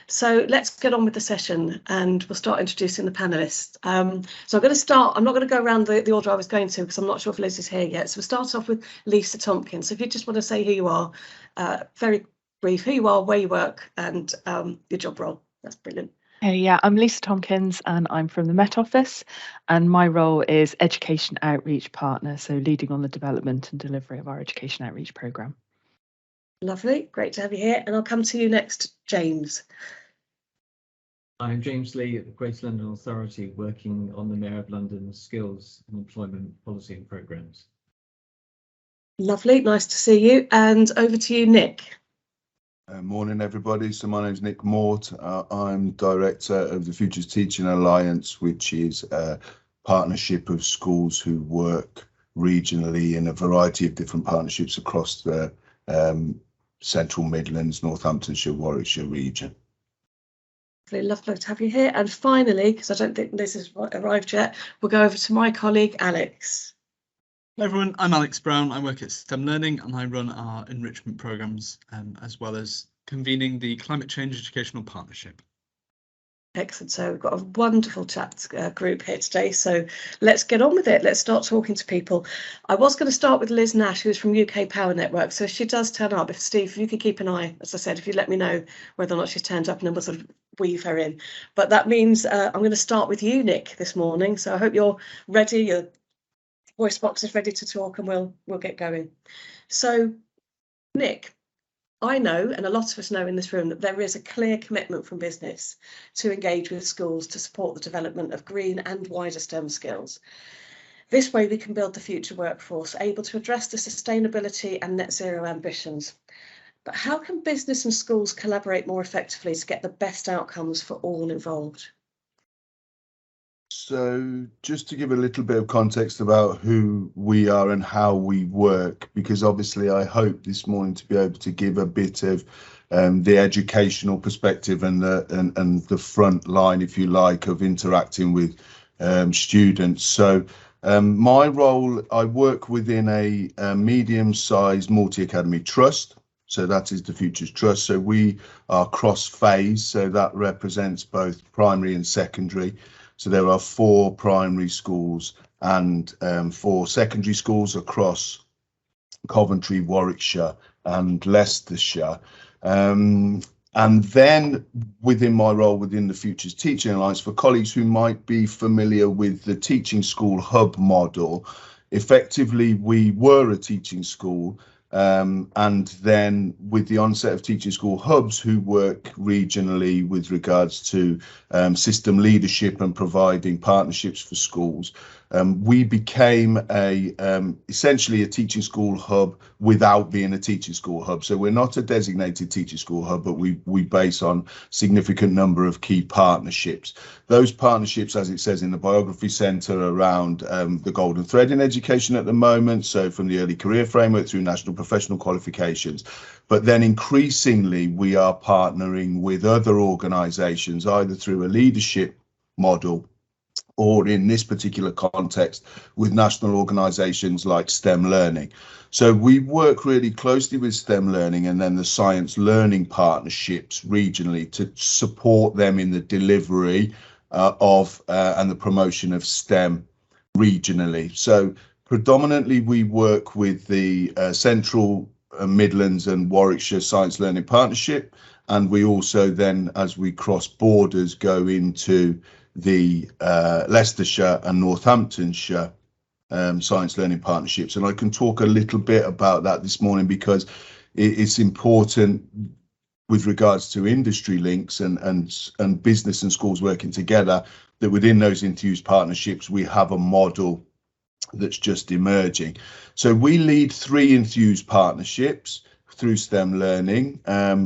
So let's get on with the session and we'll start introducing the panelists. So I'm going to start, I'm not going to go around the order I was going to because I'm not sure if Liz is here yet. So we'll start off with Lisa Tomkins. So if you just want to say who you are, very brief, who you are, where you work and your job role. That's brilliant. Yeah, I'm Lisa Tomkins and I'm from the Met Office, and my role is Education Outreach Partner, so leading on the development and delivery of our Education Outreach programme. Lovely, great to have you here, and I'll come to you next, James. I'm James Lee at the Greater London Authority, working on the Mayor of London's skills and employment policy and programmes. Lovely, nice to see you, and over to you, Nick. Morning everybody, so my name is Nick Mort. I'm Director of the Futures Teaching Alliance, which is a partnership of schools who work regionally in a variety of different partnerships across the Central Midlands, Northamptonshire, Warwickshire region. Really lovely to have you here, and finally, because I don't think this has arrived yet, we'll go over to my colleague Alex. Hello everyone, I'm Alex Brown. I work at STEM Learning and I run our enrichment programmes as well as convening the Climate Change Educational Partnership. Excellent. So we've got a wonderful chat group here today. So let's get on with it. Let's start talking to people. I was going to start with Liz Nash, who's from UK Power Network. So if she does turn up, if Steve, if you could keep an eye, as I said, if you let me know whether or not she's turned up, and then we'll sort of weave her in. But that means I'm going to start with you, Nick, this morning. So I hope you're ready. Your voice box is ready to talk, and we'll get going. So, Nick, I know, and a lot of us know in this room, that there is a clear commitment from business to engage with schools to support the development of green and wider STEM skills. This way we can build the future workforce able to address the sustainability and net zero ambitions. But how can business and schools collaborate more effectively to get the best outcomes for all involved? So just to give a little bit of context about who we are and how we work, because obviously I hope this morning to be able to give a bit of the educational perspective and the front line, if you like, of interacting with students. So my role, I work within a medium-sized multi-academy trust. So that is the Futures Trust. So we are cross-phase, so that represents both primary and secondary. So there are 4 primary schools and 4 secondary schools across Coventry, Warwickshire and Leicestershire. And then within my role within the Futures Teaching Alliance, for colleagues who might be familiar with the teaching school hub model, effectively we were a teaching school. And then with the onset of teaching school hubs who work regionally with regards to system leadership and providing partnerships for schools, we became essentially a teaching school hub without being a teaching school hub. So we're not a designated teaching school hub, but we base on significant number of key partnerships. Those partnerships, as it says in the biography, centre around the golden thread in education at the moment. So from the early career framework through national professional qualifications. But then increasingly, we are partnering with other organisations, either through a leadership model or in this particular context with national organisations like STEM Learning. So we work really closely with STEM Learning and then the science learning partnerships regionally to support them in the delivery and the promotion of STEM regionally. So predominantly we work with the Central Midlands and Warwickshire Science Learning Partnership, and we also then, as we cross borders, go into the Leicestershire and Northamptonshire Science Learning Partnerships. And I can talk a little bit about that this morning because it's important with regards to industry links and business and schools working together, that within those enthused partnerships we have a model that's just emerging. So we lead 3 enthused partnerships through STEM Learning.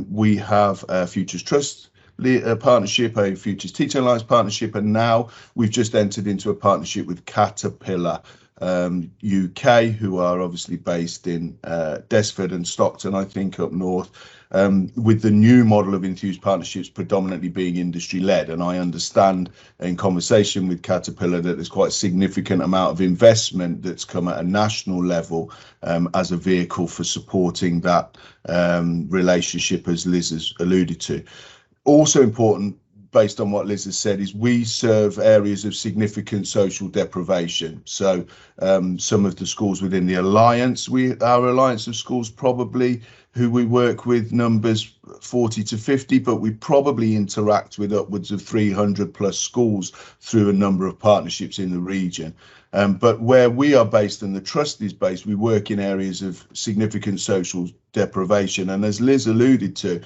We have a Futures Trust partnership, a Futures Teaching Alliance partnership, and now we've just entered into a partnership with Caterpillar UK, who are obviously based in Desford and Stockton, I think, up north, with the new model of enthused partnerships predominantly being industry led. And I understand in conversation with Caterpillar that there's quite a significant amount of investment that's come at a national level as a vehicle for supporting that relationship, as Liz has alluded to. Also important, based on what Liz has said, is we serve areas of significant social deprivation. So some of the schools within the Alliance, our Alliance of Schools probably, who we work with, numbers 40 to 50, but we probably interact with upwards of 300 plus schools through a number of partnerships in the region. But where we are based and the trust is based, we work in areas of significant social deprivation. And as Liz alluded to,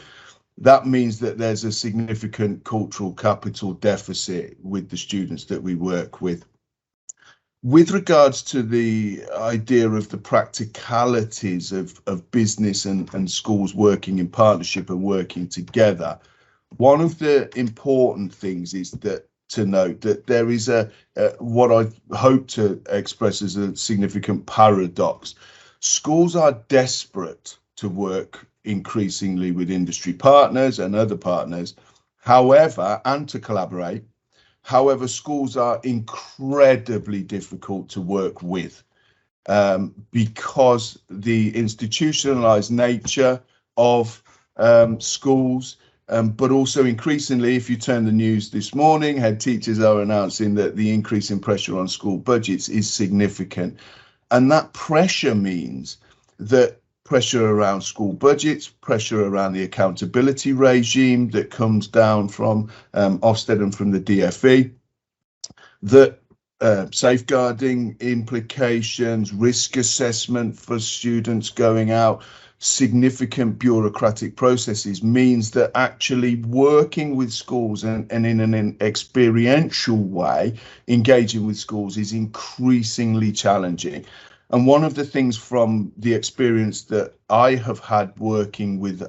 that means that there's a significant cultural capital deficit with the students that we work with. With regards to the idea of the practicalities of business and schools working in partnership and working together, one of the important things is that to note that there is what I hope to express as a significant paradox. Schools are desperate to work increasingly with industry partners and other partners, however, and to collaborate. However, schools are incredibly difficult to work with because the institutionalized nature of schools, but also increasingly, if you turn the news this morning, head teachers are announcing that the increase in pressure on school budgets is significant. And that pressure means that pressure around school budgets, pressure around the accountability regime that comes down from Ofsted and from the DfE, that safeguarding implications, risk assessment for students going out, significant bureaucratic processes means that actually working with schools and in an experiential way, engaging with schools is increasingly challenging. And one of the things from the experience that I have had working with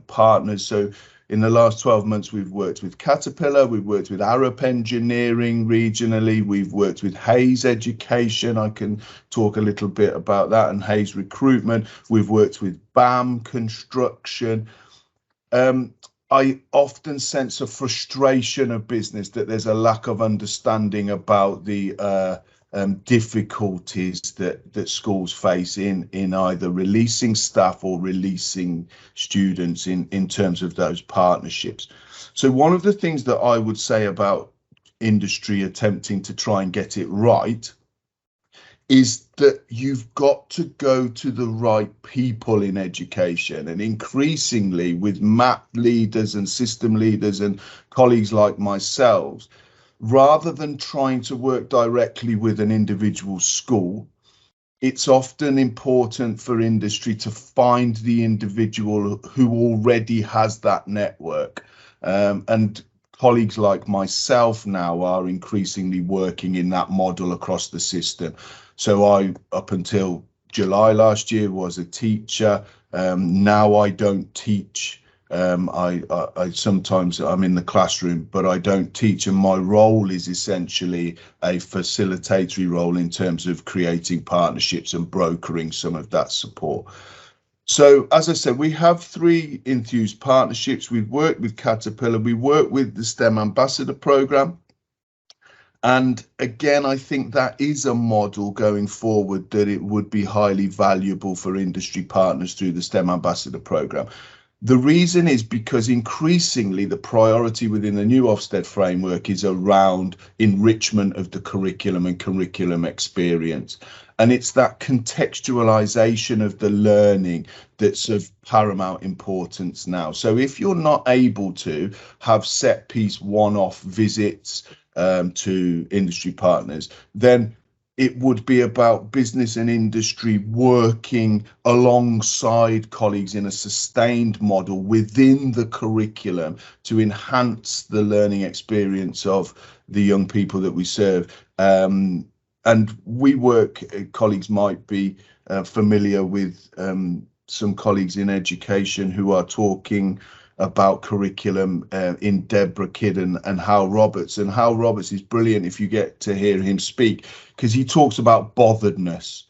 partners, so in the last 12 months, we've worked with Caterpillar, we've worked with Arup Engineering regionally, we've worked with Hayes Education, I can talk a little bit about that, and Hayes Recruitment, we've worked with BAM Construction. I often sense a frustration of business that there's a lack of understanding about the difficulties that schools face in either releasing staff or releasing students in terms of those partnerships. So one of the things that I would say about industry attempting to try and get it right is that you've got to go to the right people in education, and increasingly with MAP leaders and system leaders and colleagues like myself, rather than trying to work directly with an individual school, it's often important for industry to find the individual who already has that network. And colleagues like myself now are increasingly working in that model across the system. So I, up until July last year, was a teacher. Now I don't teach. I sometimes I'm in the classroom, but I don't teach, and my role is essentially a facilitatory role in terms of creating partnerships and brokering some of that support. So as I said, we have 3 enthused partnerships. We've worked with Caterpillar, we work with the STEM Ambassador Programme. And again, I think that is a model going forward that it would be highly valuable for industry partners through the STEM Ambassador Programme. The reason is because increasingly the priority within the new Ofsted framework is around enrichment of the curriculum and curriculum experience. And it's that contextualization of the learning that's of paramount importance now. So if you're not able to have set piece one-off visits to industry partners, then it would be about business and industry working alongside colleagues in a sustained model within the curriculum to enhance the learning experience of the young people that we serve. And we work, colleagues might be familiar with some colleagues in education who are talking about curriculum in Deborah Kidd and Hal Roberts. And Hal Roberts is brilliant if you get to hear him speak, because he talks about botheredness.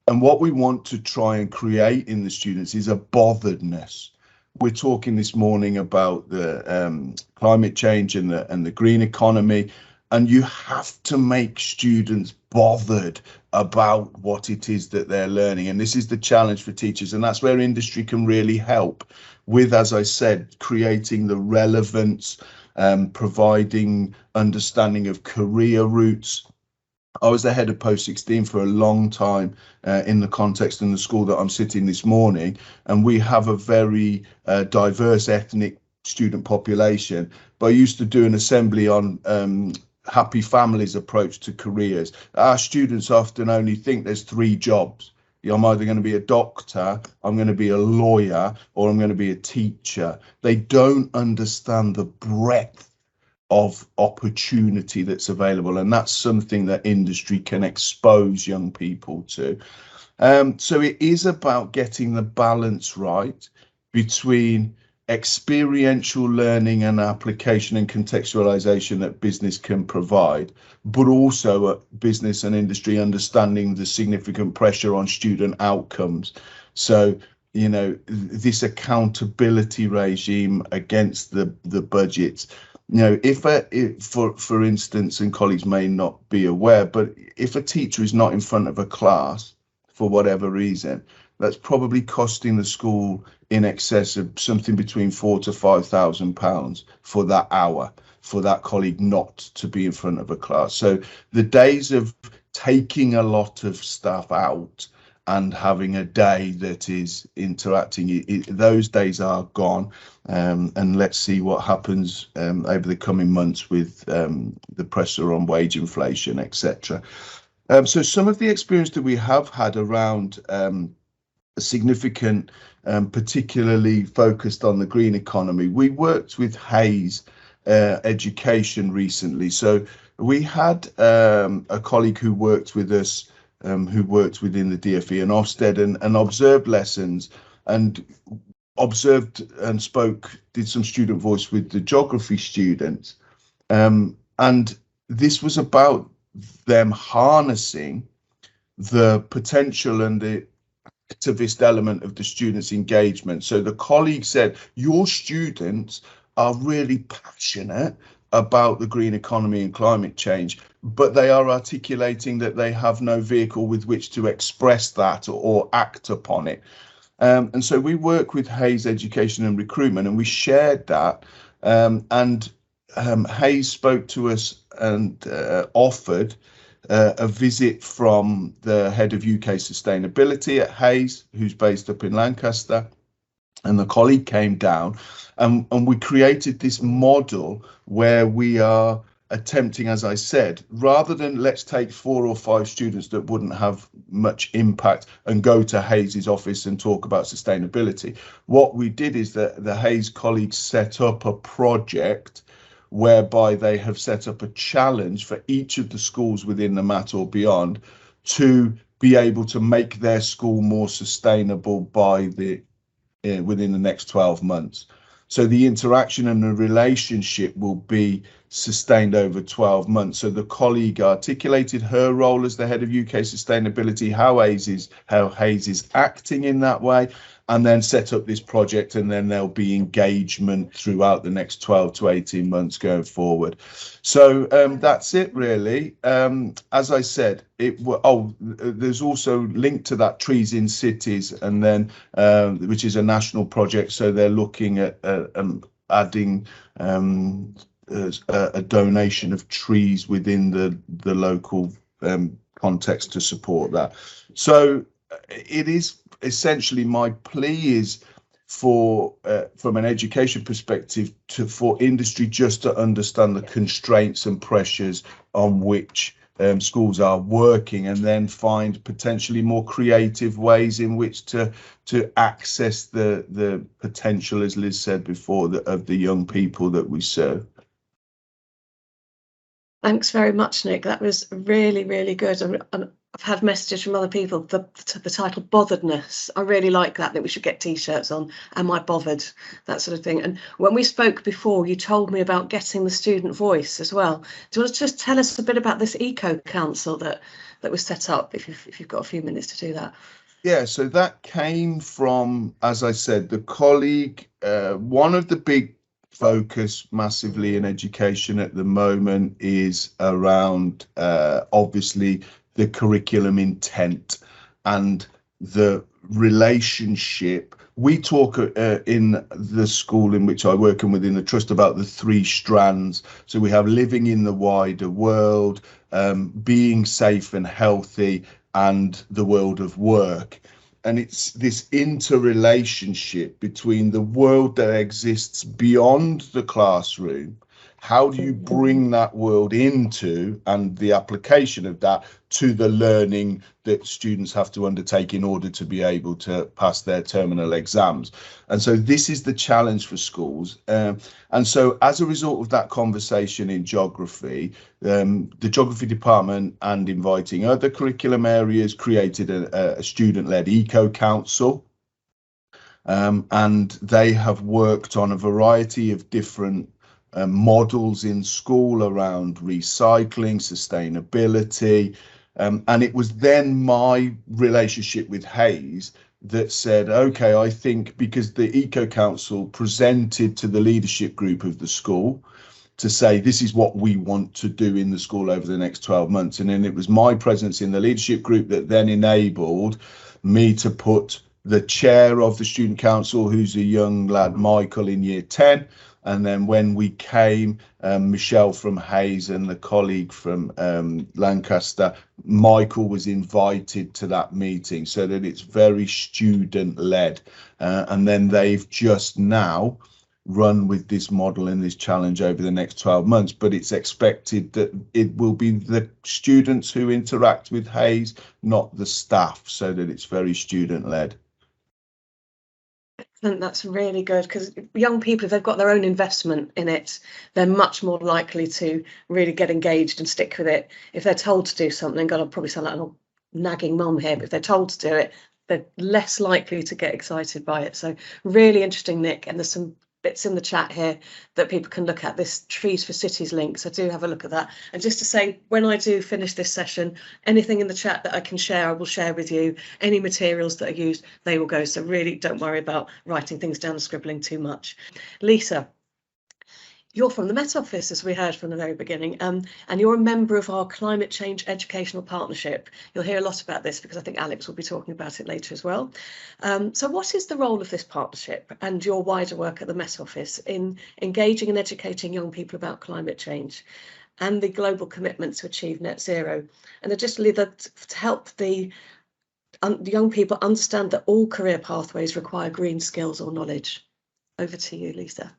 And what we want to try and create in the students is a botheredness. We're talking this morning about the climate change and the green economy. and you have to make students bothered about what it is that they're learning. And this is the challenge for teachers, and that's where industry can really help with, as I said, creating the relevance, providing understanding of career routes. I was the head of post 16 for a long time in the context in the school that I'm sitting this morning, and we have a very diverse ethnic student population. But I used to do an assembly on happy families approach to careers. Our students often only think there's 3 jobs. I'm either going to be a doctor, I'm going to be a lawyer, or I'm going to be a teacher. They don't understand the breadth of opportunity that's available, and that's something that industry can expose young people to. So it is about getting the balance right between experiential learning and application and contextualization that business can provide, but also business and industry understanding the significant pressure on student outcomes. So, you know, this accountability regime against the budgets. You know, if for instance, and colleagues may not be aware, but if a teacher is not in front of a class for whatever reason, that's probably costing the school in excess of something between £4,000 to £5,000 for that hour, for that colleague not to be in front of a class. So the days of taking a lot of stuff out and having a day that is interacting, those days are gone. And let's see what happens over the coming months with the pressure on wage inflation, etc. So some of the experience that we have had around a significant, particularly focused on the green economy, we worked with Hayes Education recently. So we had a colleague who worked with us, who worked within the DFE and Ofsted, and observed lessons and observed and did some student voice with the geography students. And this was about them harnessing the potential and the activist element of the students' engagement. So the colleague said, your students are really passionate about the green economy and climate change, but they are articulating that they have no vehicle with which to express that or act upon it. And so we work with Hayes Education and Recruitment, and we shared that. And Hayes spoke to us and offered a visit from the head of UK sustainability at Hayes, who's based up in Lancaster. And the colleague came down, and we created this model where we are attempting, as I said, rather than let's take 4 or 5 students that wouldn't have much impact and go to Hayes's office and talk about sustainability. What we did is that the Hayes colleagues set up a project whereby they have set up a challenge for each of the schools within the MAT or beyond to be able to make their school more sustainable by within the next 12 months. So the interaction and the relationship will be sustained over 12 months. So the colleague articulated her role as the head of UK sustainability, how Hayes is acting in that way, and then set up this project, and then there'll be engagement throughout the next 12 to 18 months going forward. So that's it really. As I said, there's also linked to that Trees in Cities, and then which is a national project. So they're looking at adding a donation of trees within the local context to support that. So it is essentially, my plea is for from an education perspective for industry just to understand the constraints and pressures on which schools are working, and then find potentially more creative ways in which to access the potential, as Liz said before, of the young people that we serve. Thanks very much, Nick. That was really, really good. And I've had messages from other people. The title "Botheredness." I really like that we should get T-shirts on. Am I bothered? That sort of thing. And when we spoke before, you told me about getting the student voice as well. Do you want to just tell us a bit about this Eco Council that was set up? If you've got a few minutes to do that. Yeah, so that came from, as I said, the colleague. One of the big focus massively in education at the moment is around obviously the curriculum intent and the relationship. We talk in the school in which I work and within the trust about the 3 strands. So we have living in the wider world, being safe and healthy, and the world of work. And it's this interrelationship between the world that exists beyond the classroom. How do you bring that world into, and the application of that to the learning that students have to undertake in order to be able to pass their terminal exams? And so this is the challenge for schools. And so as a result of that conversation in geography, the geography department, and inviting other curriculum areas, created a student-led eco-council. And they have worked on a variety of different models in school around recycling, sustainability. And it was then my relationship with Hayes that said, okay, I think because the Eco Council presented to the leadership group of the school to say, this is what we want to do in the school over the next 12 months. And then it was my presence in the leadership group that then enabled me to put the chair of the student council, who's a young lad, Michael, in year 10. And then when we came, Michelle from Hayes and the colleague from Lancaster, Michael was invited to that meeting, so that it's very student-led. And then they've just now run with this model and this challenge over the next 12 months. But it's expected that it will be the students who interact with Hayes, not the staff, so that it's very student-led. And that's really good, because young people, if they've got their own investment in it, they're much more likely to really get engaged and stick with it. If they're told to do something, God, I'll probably sound like an old nagging mum here, but if they're told to do it, they're less likely to get excited by it. So really interesting, Nick. And there's some bits in the chat here that people can look at, this Trees for Cities link, so do have a look at that. And just to say, when I do finish this session, anything in the chat that I can share, I will share with you. Any materials that are used, they will go, so really don't worry about writing things down and scribbling too much. Lisa, you're from the Met Office, as we heard from the very beginning, and you're a member of our Climate Change Educational Partnership. You'll hear a lot about this because I think Alex will be talking about it later as well. So what is the role of this partnership and your wider work at the Met Office in engaging and educating young people about climate change and the global commitment to achieve net zero? And additionally, that to help the young people understand that all career pathways require green skills or knowledge. Over to you, Lisa.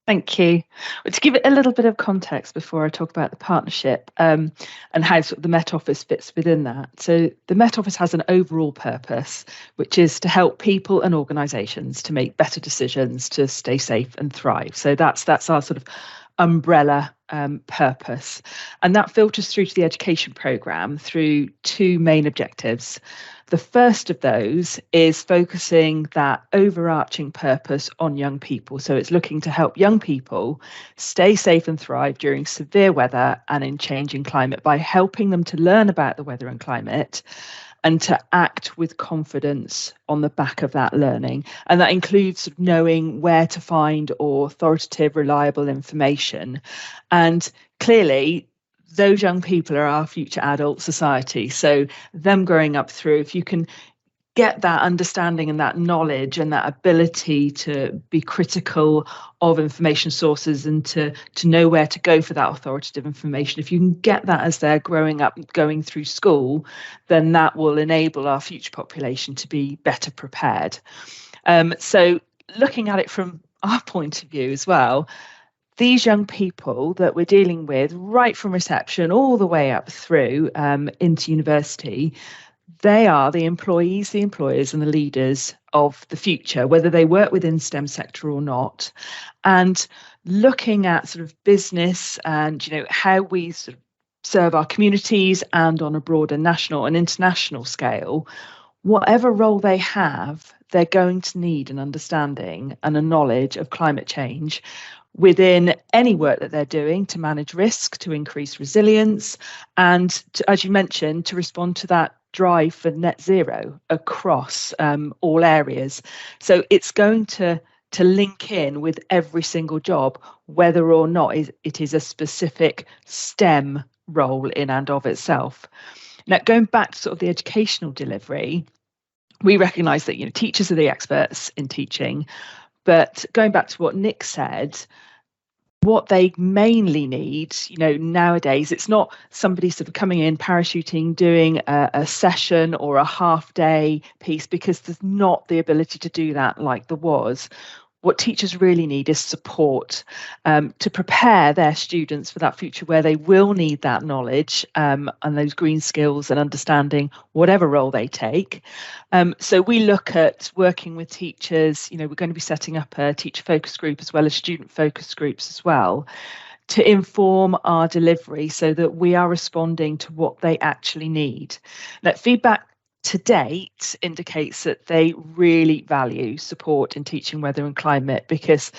Thank you. Well, to give it a little bit of context before I talk about the partnership and how sort of the Met Office fits within that. So the Met Office has an overall purpose, which is to help people and organisations to make better decisions to stay safe and thrive. So that's our sort of umbrella purpose. And that filters through to the education programme through 2 main objectives. The first of those is focusing that overarching purpose on young people. So it's looking to help young people stay safe and thrive during severe weather and in changing climate by helping them to learn about the weather and climate and to act with confidence on the back of that learning. And that includes knowing where to find authoritative, reliable information. And clearly, those young people are our future adult society. So them growing up through, if you can get that understanding and that knowledge and that ability to be critical of information sources and to know where to go for that authoritative information, if you can get that as they're growing up, going through school, then that will enable our future population to be better prepared. So looking at it from our point of view as well, these young people that we're dealing with right from reception all the way up through into university, they are the employees, the employers and the leaders of the future, whether they work within STEM sector or not. And looking at sort of business and, how we sort of serve our communities and on a broader national and international scale, whatever role they have, they're going to need an understanding and a knowledge of climate change within any work that they're doing to manage risk, to increase resilience, and to, as you mentioned, to respond to that drive for net zero across all areas. So it's going to to link in with every single job, whether or not it is a specific STEM role in and of itself. Now, going back to sort of the educational delivery, we recognise that, you know, teachers are the experts in teaching, but going back to what Nick said, what they mainly need, you know, nowadays, it's not somebody sort of coming in, parachuting, doing a session or a half day piece, because there's not the ability to do that like there was. What teachers really need is support to prepare their students for that future where they will need that knowledge and those green skills and understanding whatever role they take. So we look at working with teachers. You know, we're going to be setting up a teacher focus group as well as student focus groups as well, to inform our delivery so that we are responding to what they actually need. Now, feedback to date indicates that they really value support in teaching weather and climate, because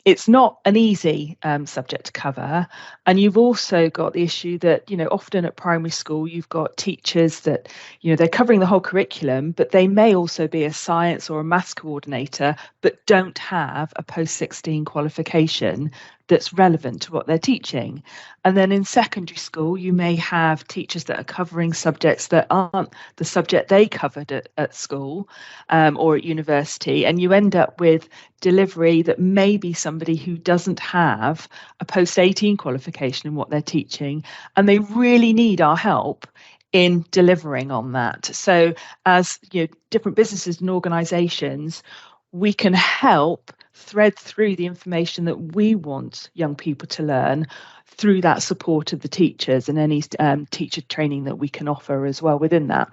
it's not an easy subject to cover. And you've also got the issue that, you know, often at primary school, you've got teachers that, you know, they're covering the whole curriculum, but they may also be a science or a maths coordinator, but don't have a post-16 qualification that's relevant to what they're teaching. And then in secondary school, you may have teachers that are covering subjects that aren't the subject they covered at school or at university. And you end up with delivery that may be somebody who doesn't have a post-18 qualification in what they're teaching, and they really need our help in delivering on that. So as, you know, different businesses and organisations, we can help thread through the information that we want young people to learn through that support of the teachers and any teacher training that we can offer as well within that.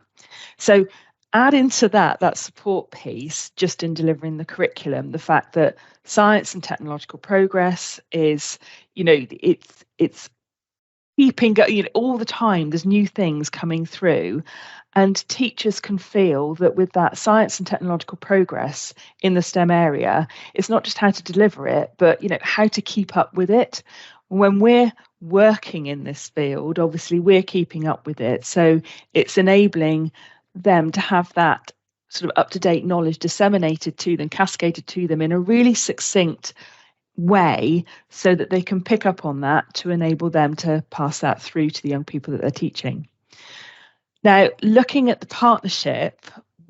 So add into that support piece, just in delivering the curriculum, the fact that science and technological progress is, you know, it's keeping, you know, all the time there's new things coming through, and teachers can feel that with that science and technological progress in the STEM area, it's not just how to deliver it, but, you know, how to keep up with it. When we're working in this field, obviously we're keeping up with it, so it's enabling them to have that sort of up-to-date knowledge disseminated to them, cascaded to them in a really succinct way, so that they can pick up on that to enable them to pass that through to the young people that they're teaching. Now, looking at the partnership,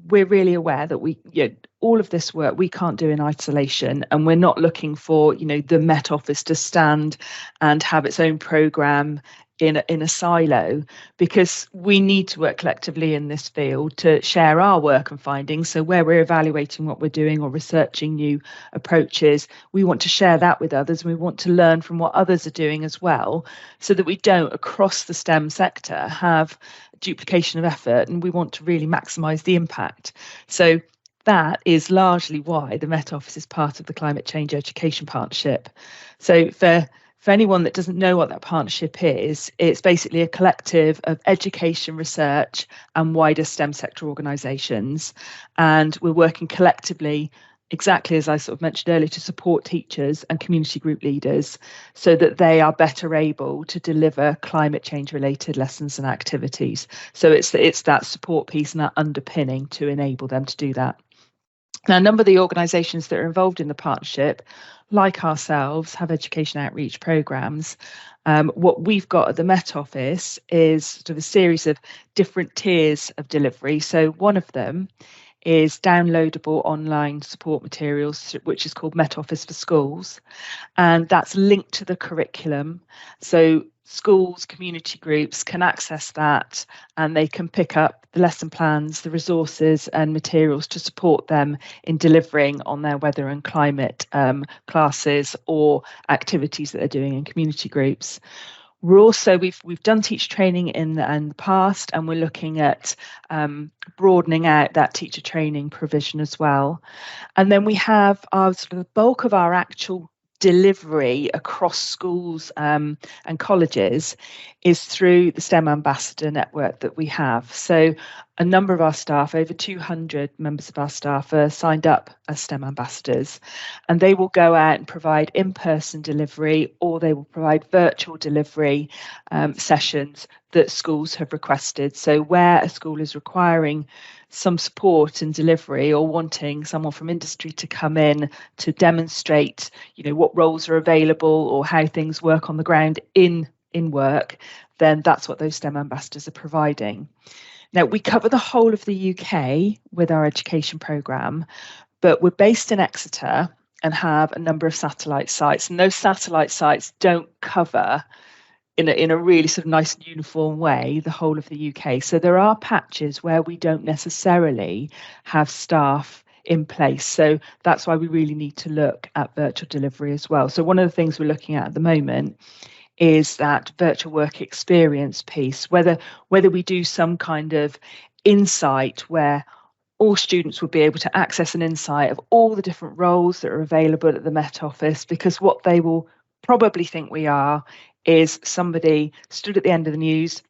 we're really aware that we, you know, all of this work we can't do in isolation, and we're not looking for, you know, the Met Office to stand and have its own programme in a silo, because we need to work collectively in this field to share our work and findings. So where we're evaluating what we're doing or researching new approaches, we want to share that with others. We want to learn from what others are doing as well, so that we don't, across the STEM sector, have duplication of effort, and we want to really maximise the impact. So that is largely why the Met Office is part of the Climate Change Education Partnership. So for anyone that doesn't know what that partnership is, it's basically a collective of education, research and wider STEM sector organisations. And we're working collectively, exactly as I sort of mentioned earlier, to support teachers and community group leaders so that they are better able to deliver climate change related lessons and activities. So it's that support piece and that underpinning to enable them to do that. Now, a number of the organisations that are involved in the partnership, like ourselves, have education outreach programmes. What we've got at the Met Office is sort of a series of different tiers of delivery. So one of them is downloadable online support materials, which is called Met Office for Schools, and that's linked to the curriculum. So schools, community groups can access that, and they can pick up the lesson plans, the resources and materials to support them in delivering on their weather and climate classes or activities that they're doing in community groups. We're also, we've done teacher training in the past, and we're looking at broadening out that teacher training provision as well. And then we have our sort of the bulk of our actual delivery across schools and colleges is through the STEM Ambassador network that we have. So a number of our staff, over 200 members of our staff, are signed up as STEM ambassadors, and they will go out and provide in-person delivery, or they will provide virtual delivery sessions that schools have requested. So where a school is requiring some support and delivery, or wanting someone from industry to come in to demonstrate, what roles are available or how things work on the ground in work, then that's what those STEM ambassadors are providing. Now, we cover the whole of the UK with our education programme, but we're based in Exeter and have a number of satellite sites, and those satellite sites don't cover in a really sort of nice and uniform way the whole of the UK. So there are patches where we don't necessarily have staff in place. So that's why we really need to look at virtual delivery as well. So one of the things we're looking at the moment is that virtual work experience piece, whether we do some kind of insight where all students will be able to access an insight of all the different roles that are available at the Met Office, because what they will probably think we are is somebody stood at the end of the news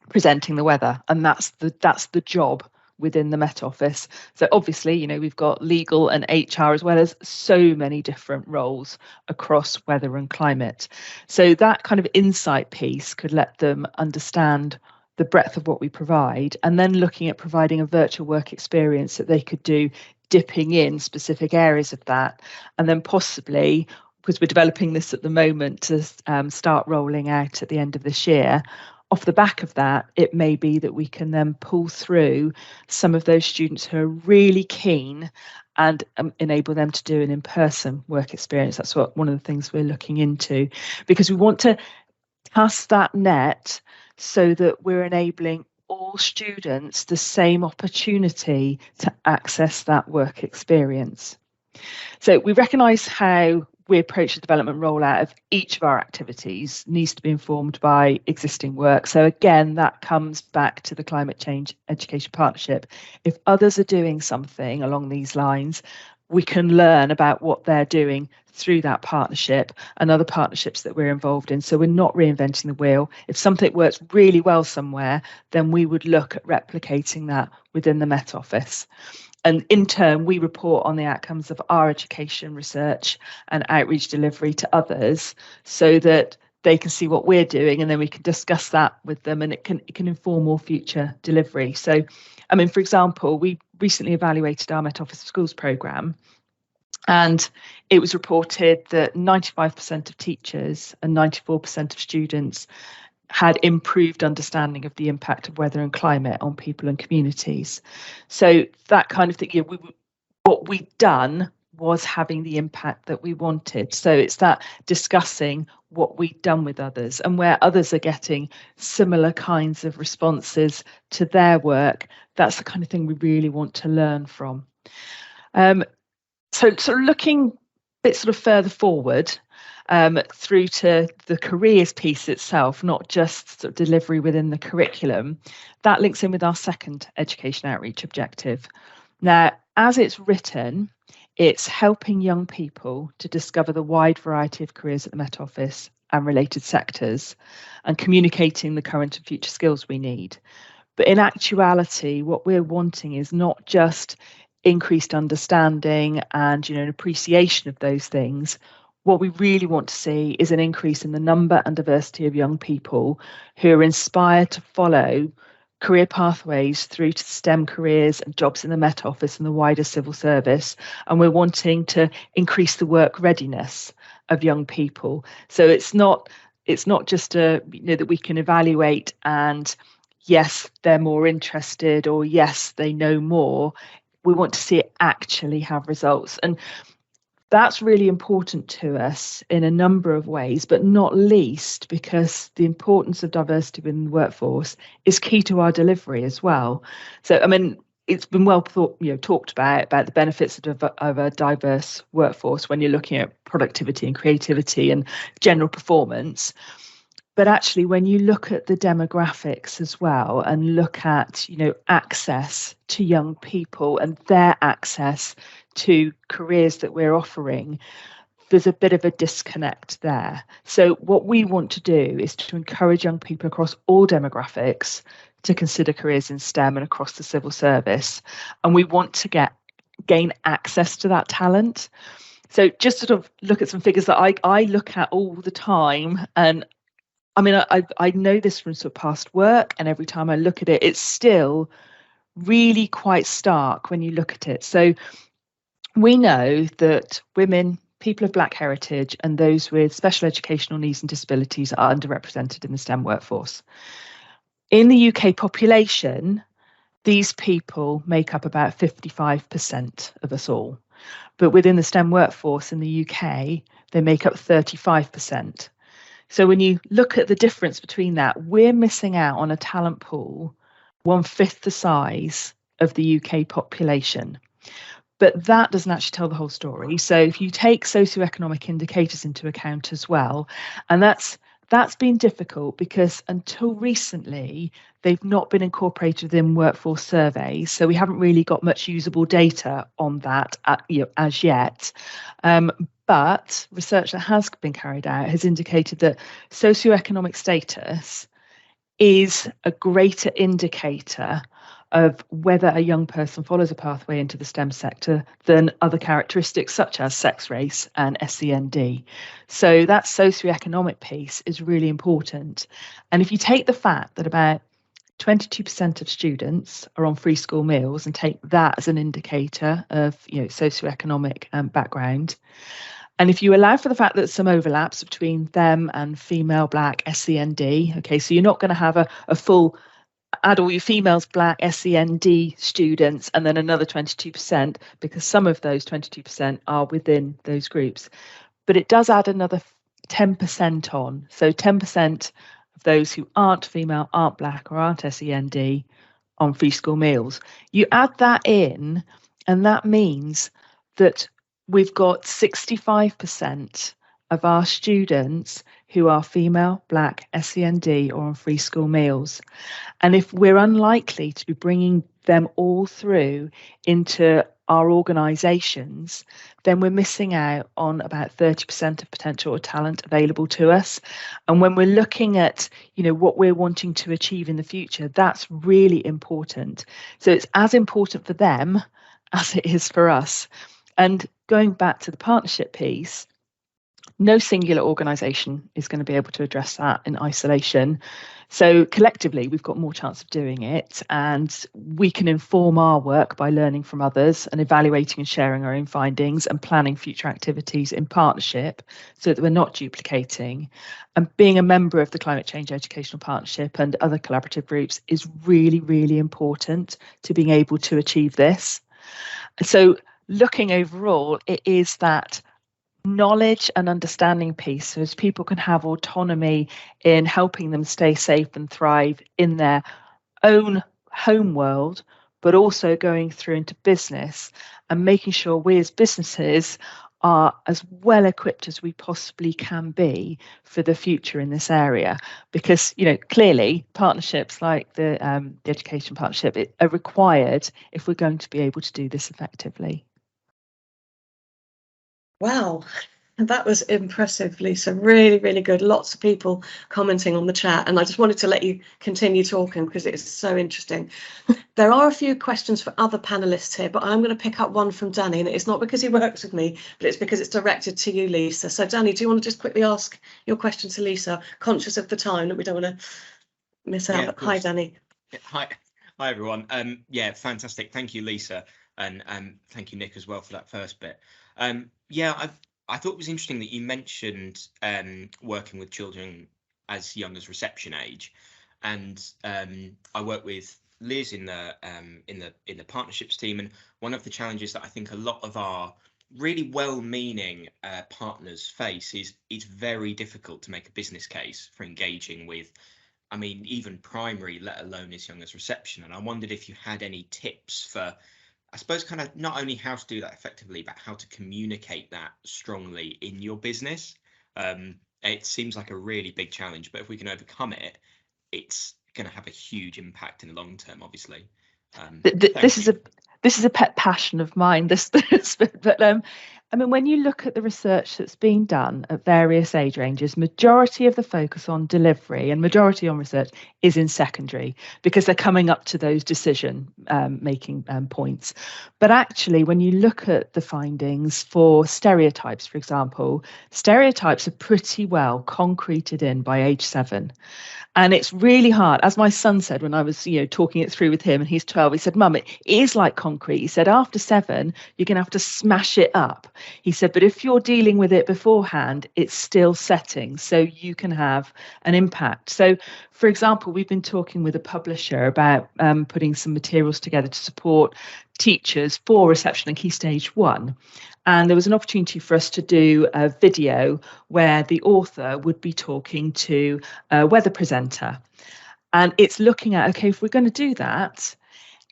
presenting the weather, and that's the job within the Met Office. So obviously, we've got legal and HR, as well as so many different roles across weather and climate. So that kind of insight piece could let them understand the breadth of what we provide, and then looking at providing a virtual work experience that they could do, dipping in specific areas of that, and then possibly, because we're developing this at the moment, to start rolling out at the end of this year. Off the back of that, it may be that we can then pull through some of those students who are really keen and enable them to do an in-person work experience. That's one of the things we're looking into, because we want to cast that net so that we're enabling all students the same opportunity to access that work experience. So we recognise how we approach the development rollout of each of our activities needs to be informed by existing work. So again, that comes back to the Climate Change Education Partnership. If others are doing something along these lines, we can learn about what they're doing through that partnership and other partnerships that we're involved in. So we're not reinventing the wheel. If something works really well somewhere, then we would look at replicating that within the Met Office. And in turn, we report on the outcomes of our education research and outreach delivery to others, so that they can see what we're doing, and then we can discuss that with them, and it can inform all future delivery. So, for example, we recently evaluated our Met Office of Schools programme, and it was reported that 95% of teachers and 94% of students had improved understanding of the impact of weather and climate on people and communities. So that kind of thing, what we'd done was having the impact that we wanted. So it's that discussing what we'd done with others, and where others are getting similar kinds of responses to their work, that's the kind of thing we really want to learn from. So sort of looking a bit sort of further forward, through to the careers piece itself, not just sort of delivery within the curriculum, that links in with our second education outreach objective. Now, as it's written, it's helping young people to discover the wide variety of careers at the Met Office and related sectors, and communicating the current and future skills we need. But in actuality, what we're wanting is not just increased understanding and an appreciation of those things. What we really want to see is an increase in the number and diversity of young people who are inspired to follow career pathways through to STEM careers and jobs in the Met Office and the wider civil service. And we're wanting to increase the work readiness of young people. So it's not just that we can evaluate and yes, they're more interested, or yes, they know more. We want to see it actually have results. And that's really important to us in a number of ways, but not least because the importance of diversity within the workforce is key to our delivery as well. So, it's been well talked about the benefits of a diverse workforce when you're looking at productivity and creativity and general performance. But actually, when you look at the demographics as well, and look at access to young people and their access to careers that we're offering, there's a bit of a disconnect there. So what we want to do is to encourage young people across all demographics to consider careers in STEM and across the civil service. And we want to gain access to that talent. So just sort of look at some figures that I look at all the time. And I mean, I know this from sort of past work, and every time I look at it, it's still really quite stark when you look at it. So we know that women, people of Black heritage, and those with special educational needs and disabilities are underrepresented in the STEM workforce. In the UK population, these people make up about 55% of us all. But within the STEM workforce in the UK, they make up 35%. So when you look at the difference between that, we're missing out on a talent pool 1/5 the size of the UK population. But that doesn't actually tell the whole story. So if you take socioeconomic indicators into account as well, and that's been difficult because until recently, they've not been incorporated within workforce surveys. So we haven't really got much usable data on that as yet. But research that has been carried out has indicated that socioeconomic status is a greater indicator of whether a young person follows a pathway into the STEM sector than other characteristics such as sex, race, and SEND. So that socioeconomic piece is really important. And if you take the fact that about 22% of students are on free school meals and take that as an indicator of socioeconomic background, and if you allow for the fact that some overlaps between them and female, Black, SEND, okay, so you're not going to have a full add all your females, Black, SEND students, and then another 22%, because some of those 22% are within those groups. But it does add another 10% on. So 10% of those who aren't female, aren't Black, or aren't SEND on free school meals. You add that in, and that means that we've got 65% of our students who are female, Black, SEND, or on free school meals. And if we're unlikely to be bringing them all through into our organisations, then we're missing out on about 30% of potential talent available to us. And when we're looking at, what we're wanting to achieve in the future, that's really important. So it's as important for them as it is for us. And going back to the partnership piece, no singular organisation is going to be able to address that in isolation. So collectively, we've got more chance of doing it, and we can inform our work by learning from others and evaluating and sharing our own findings and planning future activities in partnership so that we're not duplicating. And being a member of the Climate Change Educational Partnership and other collaborative groups is really, really important to being able to achieve this. So looking overall, it is that knowledge and understanding piece, so as people can have autonomy in helping them stay safe and thrive in their own home world, but also going through into business and making sure we as businesses are as well equipped as we possibly can be for the future in this area. Because clearly partnerships like the education partnership are required if we're going to be able to do this effectively. Wow, that was impressive, Lisa. Really, really good. Lots of people commenting on the chat, and I just wanted to let you continue talking because it's so interesting. There are a few questions for other panelists here, but I'm going to pick up one from Danny, and it's not because he works with me, but it's because it's directed to you, Lisa. So Danny, do you want to just quickly ask your question to Lisa, conscious of the time that we don't want to miss out? Yeah, hi, Danny. Hi everyone. Yeah, fantastic. Thank you, Lisa, and thank you, Nick, as well for that first bit. Yeah, I thought it was interesting that you mentioned working with children as young as reception age, and I work with Liz in the partnerships team, and one of the challenges that I think a lot of our really well-meaning partners face is it's very difficult to make a business case for engaging with, I mean, even primary, let alone as young as reception. And I wondered if you had any tips for, I suppose, kind of not only how to do that effectively, but how to communicate that strongly in your business. It seems like a really big challenge, but if we can overcome it, it's going to have a huge impact in the long term, obviously. This is a pet passion of mine. But I mean, when you look at the research that's been done at various age ranges, majority of the focus on delivery and majority on research is in secondary because they're coming up to those decision making points. But actually, when you look at the findings for stereotypes, for example, stereotypes are pretty well concreted in by age 7. And it's really hard. As my son said when I was, talking it through with him, and he's 12, he said, Mum, it is like concrete. He said, after 7, you're going to have to smash it up. He said, but if you're dealing with it beforehand, it's still setting, so you can have an impact. So, for example, we've been talking with a publisher about putting some materials together to support teachers for reception and key stage 1. And there was an opportunity for us to do a video where the author would be talking to a weather presenter. And it's looking at, okay, if we're going to do that,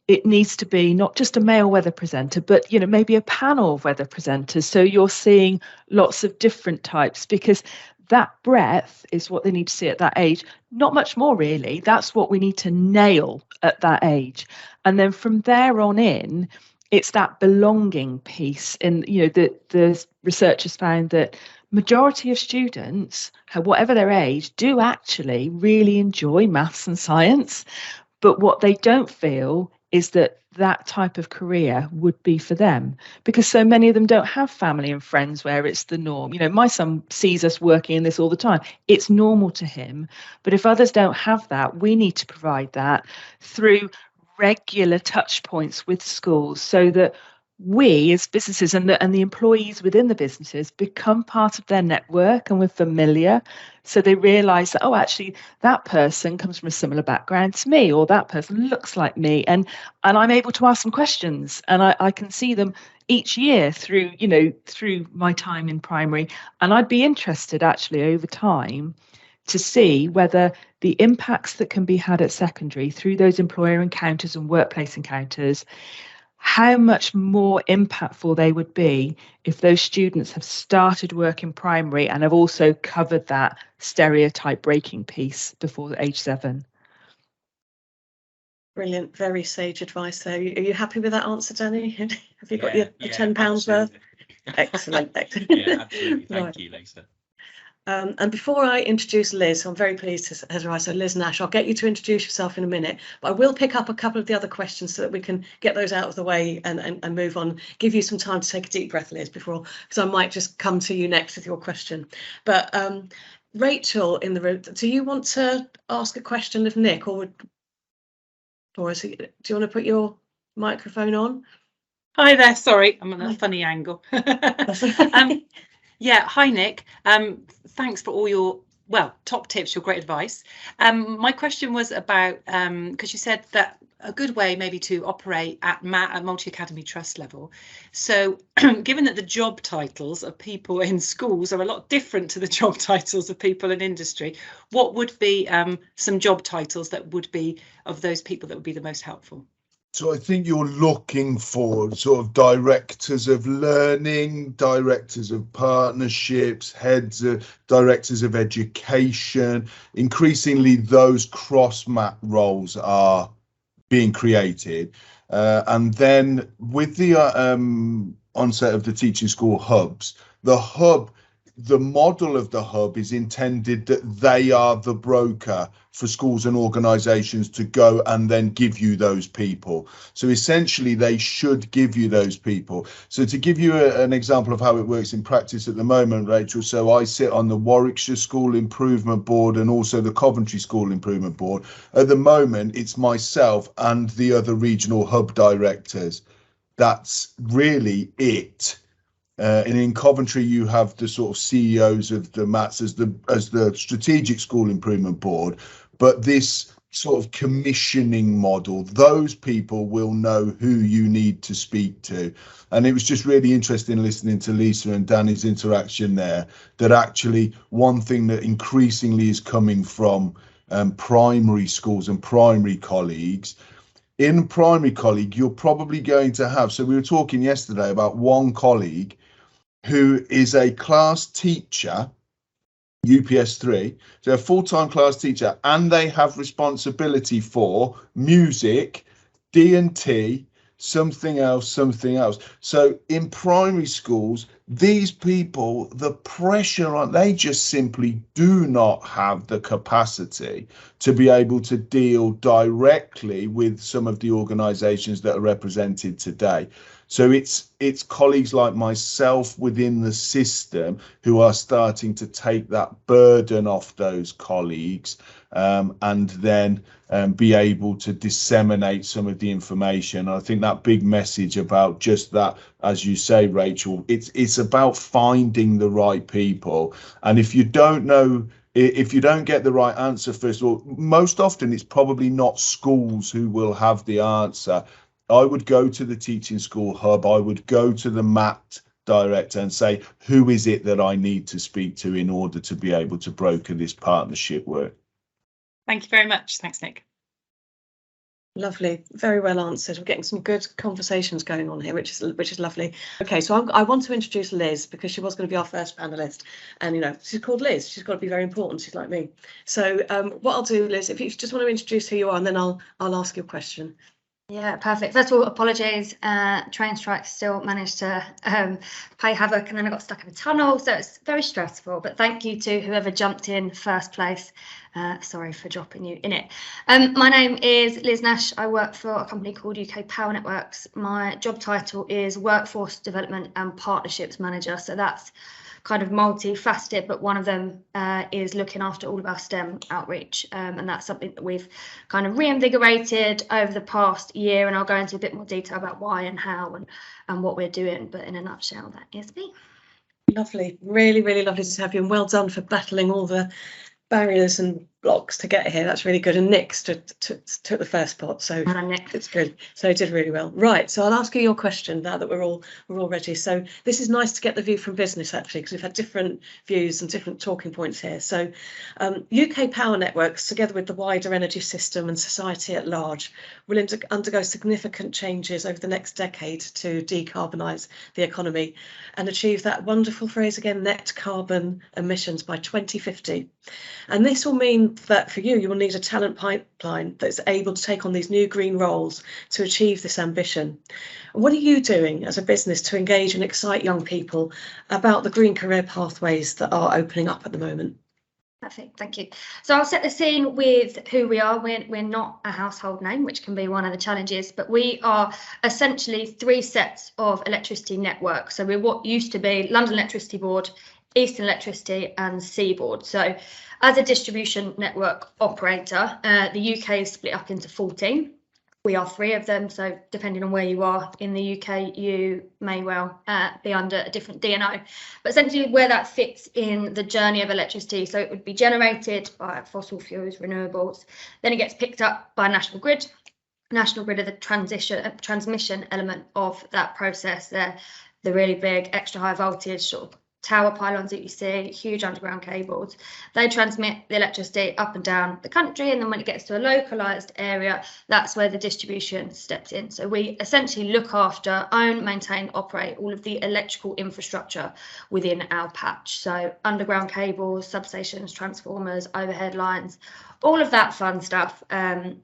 it needs to be not just a male weather presenter, but maybe a panel of weather presenters. So you're seeing lots of different types, because that breadth is what they need to see at that age. Not much more, really. That's what we need to nail at that age. And then from there on in, it's that belonging piece. And the researchers found that majority of students, whatever their age, do actually really enjoy maths and science. But what they don't feel is that type of career would be for them, because so many of them don't have family and friends where it's the norm. My son sees us working in this all the time. It's normal to him. But if others don't have that, we need to provide that through regular touch points with schools, so that we as businesses and the employees within the businesses become part of their network and we're familiar, so they realise that, actually that person comes from a similar background to me, or that person looks like me, and I'm able to ask them questions, and I can see them each year through my time in primary. And I'd be interested actually over time to see whether the impacts that can be had at secondary through those employer encounters and workplace encounters, how much more impactful they would be if those students have started work in primary and have also covered that stereotype breaking piece before age 7. Brilliant, very sage advice there. Are you happy with that answer, Danny? Have you got your £10 worth? Excellent. Yeah, absolutely. Thank you, Lisa. And before I introduce Liz, I'm very pleased to have her. So Liz Nash, I'll get you to introduce yourself in a minute, but I will pick up a couple of the other questions so that we can get those out of the way and move on. Give you some time to take a deep breath, Liz, because I might just come to you next with your question. But Rachel in the room, do you want to ask a question of Nick, or do you want to put your microphone on? Hi there, sorry, I'm on a funny angle. Yeah, hi Nick. Thanks for all your top tips, your great advice. My question was about, because you said that a good way maybe to operate at multi-academy trust level. So given that the job titles of people in schools are a lot different to the job titles of people in industry, what would be some job titles that would be of those people that would be the most helpful? So I think you're looking for sort of directors of learning, directors of partnerships, directors of education. Increasingly, those cross-mat roles are being created. And then with the onset of the teaching school hubs, the model of the hub is intended that they are the broker for schools and organisations to go and then give you those people. So essentially, they should give you those people. So to give you an example of how it works in practice at the moment, Rachel, so I sit on the Warwickshire School Improvement Board and also the Coventry School Improvement Board. At the moment, it's myself and the other regional hub directors. That's really it. And in Coventry, you have the sort of CEOs of the MATs as the Strategic School Improvement Board. But this sort of commissioning model, those people will know who you need to speak to. And it was just really interesting listening to Lisa and Danny's interaction there, that actually one thing that increasingly is coming from primary schools and primary colleagues. In primary colleague, you're probably going to have, so we were talking yesterday about one colleague who is a class teacher, UPS 3, so a full-time class teacher, and they have responsibility for music, D&T, something else. So in primary schools, these people, the pressure on, they just simply do not have the capacity to be able to deal directly with some of the organizations that are represented today. So it's colleagues like myself within the system who are starting to take that burden off those colleagues, and then be able to disseminate some of the information. I think that big message about just that, as you say, Rachel, it's about finding the right people. And if you don't know, if you don't get the right answer, first of all, most often it's probably not schools who will have the answer. I would go to the Teaching School Hub, I would go to the MAT director and say, who is it that I need to speak to in order to be able to broker this partnership work? Thank you very much. Thanks, Nick. Lovely, very well answered. We're getting some good conversations going on here, which is lovely. Okay, so I want to introduce Liz because she was going to be our first panelist, and you know she's called Liz. She's got to be very important. She's like me. So what I'll do, Liz, if you just want to introduce who you are, and then I'll ask your question. Yeah, perfect. First of all, apologies. Train strikes still managed to play havoc, and then I got stuck in a tunnel, so it's very stressful. But thank you to whoever jumped in first place. Sorry for dropping you in it. My name is Liz Nash. I work for a company called UK Power Networks. My job title is Workforce Development and Partnerships Manager. So that's kind of multifaceted, but one of them is looking after all of our STEM outreach, and that's something that we've kind of reinvigorated over the past year, and I'll go into a bit more detail about why and how and what we're doing, but in a nutshell, that is me. Lovely, really, really lovely to have you, and well done for battling all the barriers and blocks to get here. That's really good. And Nick took the first spot, so it's good. So he did really well. Right, so I'll ask you your question now that we're all ready. So this is nice to get the view from business, actually, because we've had different views and different talking points here. So UK Power Networks, together with the wider energy system and society at large, will undergo significant changes over the next decade to decarbonise the economy and achieve that wonderful phrase again, net carbon emissions by 2050. And this will mean that for you will need a talent pipeline that's able to take on these new green roles to achieve this ambition. What are you doing as a business to engage and excite young people about the green career pathways that are opening up at the moment? Perfect, thank you. So I'll set the scene with who we are. We're not a household name, which can be one of the challenges, but we are essentially 3 sets of electricity networks. So we're what used to be London Electricity Board, Eastern Electricity and Seaboard. So as a distribution network operator, the UK is split up into 14. We are 3 of them, so depending on where you are in the UK, you may well be under a different DNO. But essentially where that fits in the journey of electricity, so it would be generated by fossil fuels, renewables, then it gets picked up by National Grid. National Grid are the transmission element of that process. They're the really big extra high voltage sort of tower pylons that you see, huge underground cables. They transmit the electricity up and down the country, and then when it gets to a localised area, that's where the distribution steps in. So we essentially look after, own, maintain, operate all of the electrical infrastructure within our patch. So underground cables, substations, transformers, overhead lines, all of that fun stuff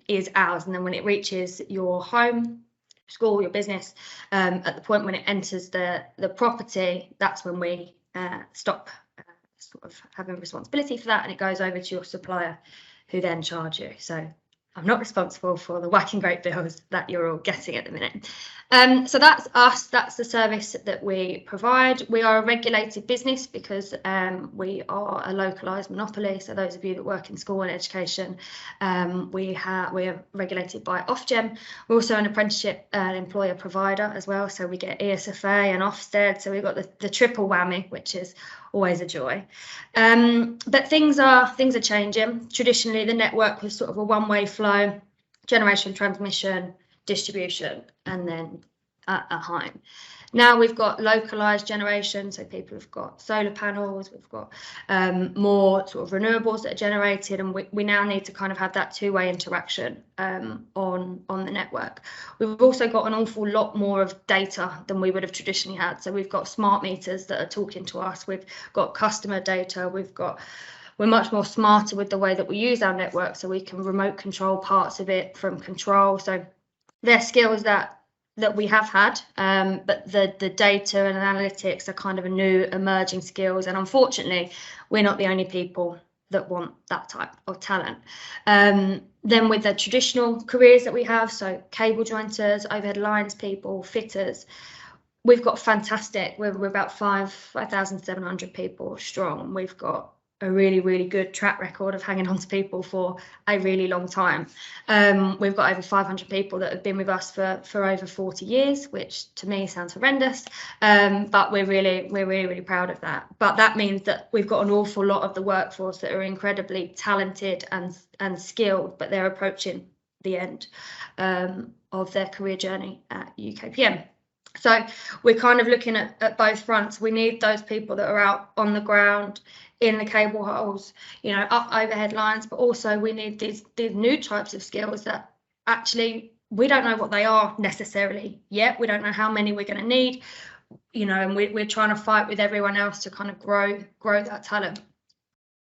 is ours. And then when it reaches your home, school, your business, at the point when it enters the property, that's when we stop sort of having responsibility for that, and it goes over to your supplier, who then charge you. So I'm not responsible for the whacking great bills that you're all getting at the minute. So that's us, that's the service that we provide. We are a regulated business because we are a localised monopoly. So those of you that work in school and education, we are regulated by Ofgem. We're also an apprenticeship employer provider as well. So we get ESFA and Ofsted. So we've got the triple whammy, which is always a joy. But things are changing. Traditionally, the network was sort of a one-way flow, generation, transmission, distribution, and then a home. Now we've got localized generation, so people have got solar panels, we've got more sort of renewables that are generated, and we now need to kind of have that two-way interaction on the network. We've also got an awful lot more of data than we would have traditionally had. So we've got smart meters that are talking to us, we've got customer data, we're much more smarter with the way that we use our network, so we can remote control parts of it from control. So they're skills that that we have had, but the data and analytics are kind of a new emerging skills, and unfortunately we're not the only people that want that type of talent. Then with the traditional careers that we have, so cable jointers, overhead lines people, fitters, we've got fantastic, we're about 5,700 people strong. We've got a really, really good track record of hanging on to people for a really long time. We've got over 500 people that have been with us for over 40 years, which to me sounds horrendous, but we're really proud of that. But that means that we've got an awful lot of the workforce that are incredibly talented and skilled, but they're approaching the end of their career journey at UKPM. So we're kind of looking at both fronts. We need those people that are out on the ground, in the cable holes, you know, up overhead lines, but also we need these new types of skills that actually we don't know what they are necessarily yet. We don't know how many we're going to need, you know, and we're trying to fight with everyone else to kind of grow that talent.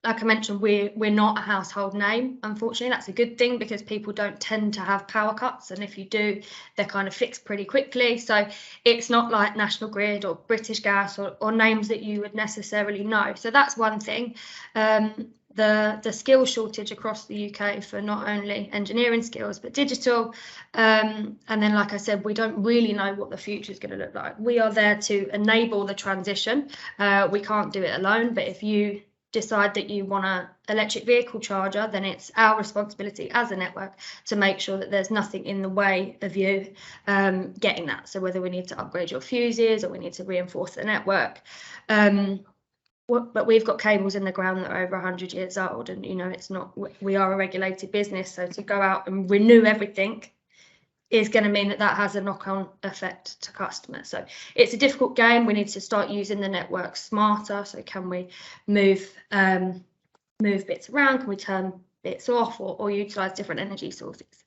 Like I mentioned, we're not a household name. Unfortunately, that's a good thing because people don't tend to have power cuts, and if you do, they're kind of fixed pretty quickly. So it's not like National Grid or British Gas or names that you would necessarily know. So that's one thing. The skill shortage across the UK for not only engineering skills but digital, and then like I said, we don't really know what the future is going to look like. We are there to enable the transition. We can't do it alone, but if you decide that you want an electric vehicle charger, then it's our responsibility as a network to make sure that there's nothing in the way of you getting that. So whether we need to upgrade your fuses or we need to reinforce the network, but we've got cables in the ground that are over 100 years old, and you know, it's not, we are a regulated business, so to go out and renew everything is going to mean that has a knock-on effect to customers. So it's a difficult game. We need to start using the network smarter. So can we move bits around? Can we turn bits off or utilize different energy sources?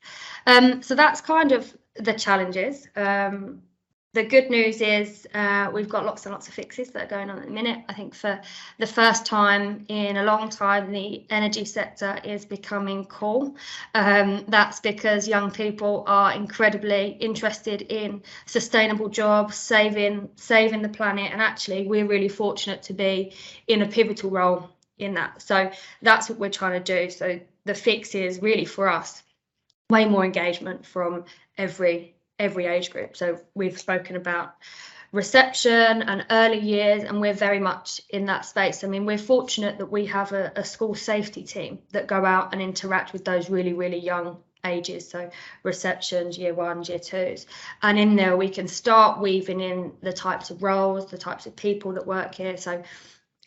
So that's kind of the challenges. The good news is we've got lots and lots of fixes that are going on at the minute. I think for the first time in a long time, the energy sector is becoming cool. That's because young people are incredibly interested in sustainable jobs, saving the planet, and actually we're really fortunate to be in a pivotal role in that. So that's what we're trying to do. So the fix is really for us, way more engagement from every age group. So we've spoken about reception and early years, and we're very much in that space. I mean, we're fortunate that we have a school safety team that go out and interact with those really, really young ages, so receptions, year 1s, year 2s, and in there we can start weaving in the types of roles, the types of people that work here. So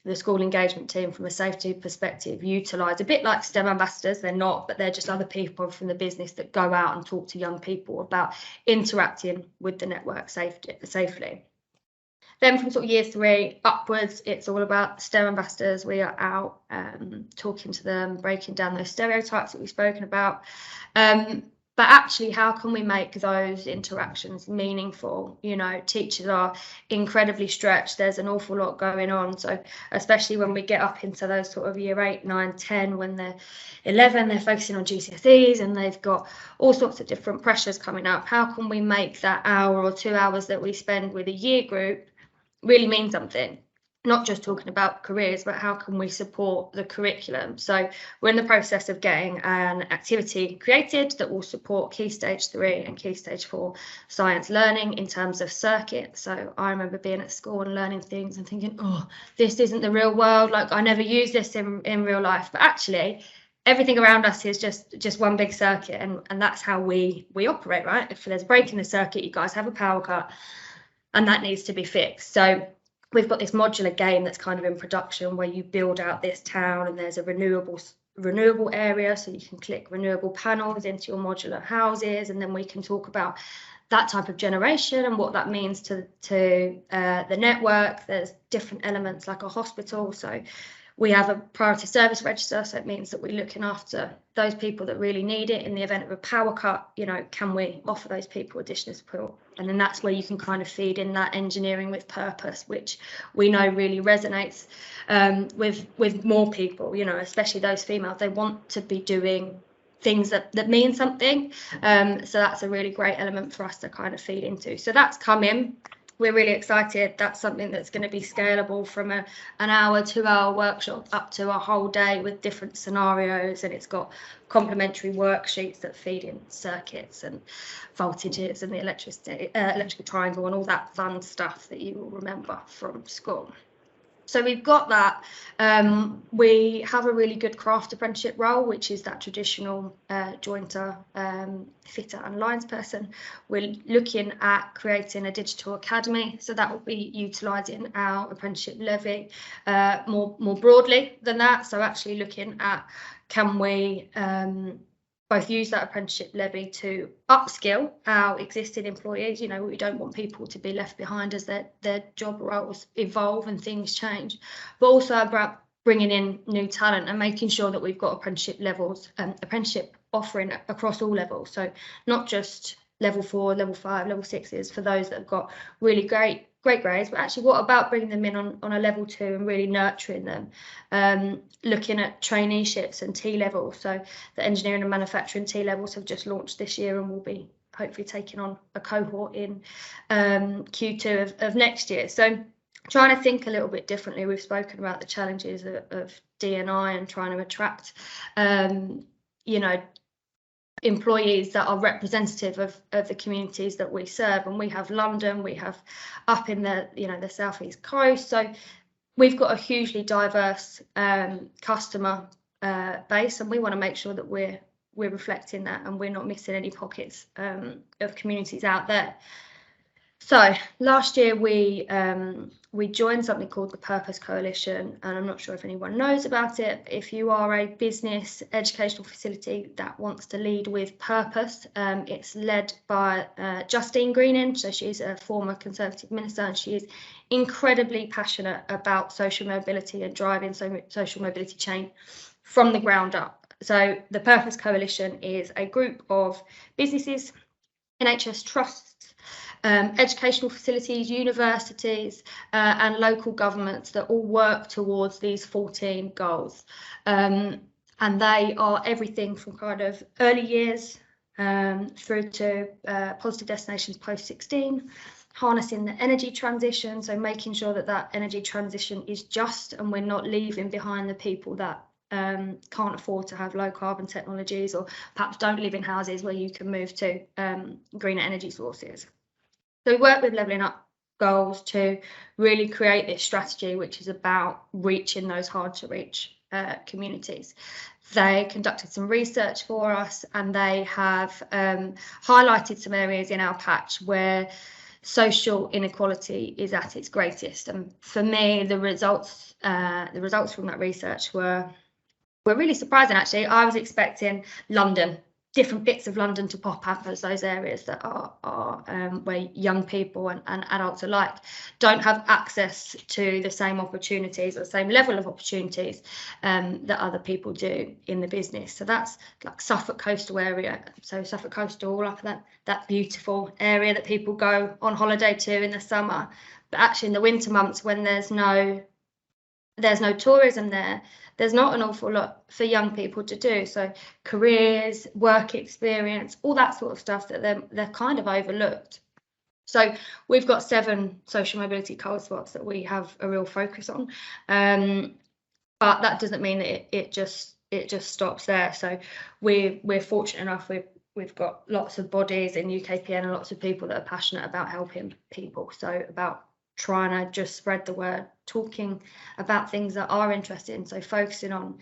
the school engagement team from a safety perspective utilise, a bit like STEM ambassadors, they're not, but they're just other people from the business that go out and talk to young people about interacting with the network safely. Then from sort of year 3 upwards, it's all about STEM ambassadors. We are out talking to them, breaking down those stereotypes that we've spoken about. But actually, how can we make those interactions meaningful? You know, teachers are incredibly stretched. There's an awful lot going on. So especially when we get up into those sort of year 8, 9, 10, when they're 11, they're focusing on GCSEs and they've got all sorts of different pressures coming up. How can we make that hour or 2 hours that we spend with a year group really mean something? Not just talking about careers, but how can we support the curriculum? So we're in the process of getting an activity created that will support Key Stage 3 and Key Stage 4 science learning in terms of circuit. So I remember being at school and learning things and thinking, oh, this isn't the real world. Like, I never use this in real life. But actually, everything around us is just one big circuit, and that's how we operate, right? If there's a break in the circuit, you guys have a power cut, and that needs to be fixed. So we've got this modular game that's kind of in production where you build out this town and there's a renewable area, so you can click renewable panels into your modular houses, and then we can talk about that type of generation and what that means to the network. There's different elements like a hospital, so we have a priority service register, so it means that we're looking after those people that really need it. In the event of a power cut, you know, can we offer those people additional support? And then that's where you can kind of feed in that engineering with purpose, which we know really resonates with more people, you know, especially those females. They want to be doing things that mean something. So that's a really great element for us to kind of feed into. So that's come in. We're really excited. That's something that's going to be scalable from an hour, 2-hour workshop up to a whole day with different scenarios, and it's got complementary worksheets that feed in circuits and voltages and the electrical triangle and all that fun stuff that you will remember from school. So we've got that. We have a really good craft apprenticeship role, which is that traditional jointer, fitter and lines person. We're looking at creating a digital academy, so that will be utilising our apprenticeship levy more broadly than that. So actually looking at, can we both use that apprenticeship levy to upskill our existing employees. You know, we don't want people to be left behind as their job roles evolve and things change, but also about bringing in new talent and making sure that we've got apprenticeship levels and apprenticeship offering across all levels. So not just level 4, level 5, level 6s for those that have got really great grades, but actually what about bringing them in on a level 2 and really nurturing them, looking at traineeships and T-levels. So the engineering and manufacturing T-levels have just launched this year and will be hopefully taking on a cohort in Q2 of next year. So trying to think a little bit differently. We've spoken about the challenges of D&I and trying to attract you know, employees that are representative of the communities that we serve. And we have London, we have up in the, you know, the southeast coast. So we've got a hugely diverse customer base, and we want to make sure that we're reflecting that and we're not missing any pockets of communities out there. So last year we joined something called the Purpose Coalition, and I'm not sure if anyone knows about it. If you are a business educational facility that wants to lead with purpose, it's led by Justine Greening. So she's a former Conservative minister, and she is incredibly passionate about social mobility and driving social mobility change from the ground up. So the Purpose Coalition is a group of businesses, NHS trusts, educational facilities, universities and local governments that all work towards these 14 goals. And they are everything from kind of early years through to positive destinations post-16, harnessing the energy transition, so making sure that that energy transition is just and we're not leaving behind the people that can't afford to have low carbon technologies or perhaps don't live in houses where you can move to greener energy sources. So we work with Levelling Up goals to really create this strategy, which is about reaching those hard to reach communities. They conducted some research for us, and they have highlighted some areas in our patch where social inequality is at its greatest. And for me, the results from that research were really surprising. Actually, I was expecting London, different bits of London to pop up as those areas that are where young people and adults alike don't have access to the same opportunities or the same level of opportunities that other people do in the business. So that's like Suffolk coastal area. So Suffolk coastal, all up that beautiful area that people go on holiday to in the summer. But actually in the winter months, when there's no tourism there, there's not an awful lot for young people to do. So careers, work experience, all that sort of stuff that they're kind of overlooked. So we've got 7 social mobility cold spots that we have a real focus on. But that doesn't mean that it just stops there. So we're fortunate enough, we've got lots of bodies in UKPN and lots of people that are passionate about helping people. So about trying to just spread the word, talking about things that are interesting. So focusing on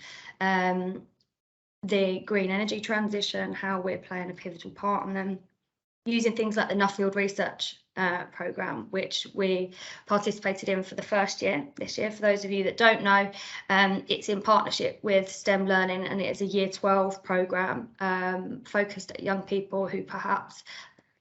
the green energy transition, how we're playing a pivotal part, and then using things like the Nuffield Research programme, which we participated in for the first year this year. For those of you that don't know, it's in partnership with STEM Learning, and it is a Year 12 programme focused at young people who perhaps,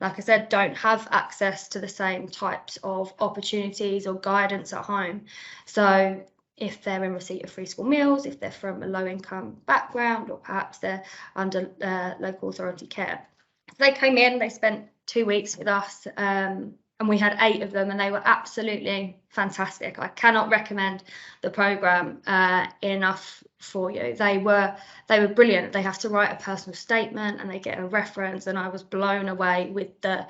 like I said, don't have access to the same types of opportunities or guidance at home. So if they're in receipt of free school meals, if they're from a low income background, or perhaps they're under local authority care. So they came in, they spent 2 weeks with us and we had 8 of them, and they were absolutely fantastic. I cannot recommend the programme enough for you. They were brilliant. They have to write a personal statement and they get a reference, and I was blown away with the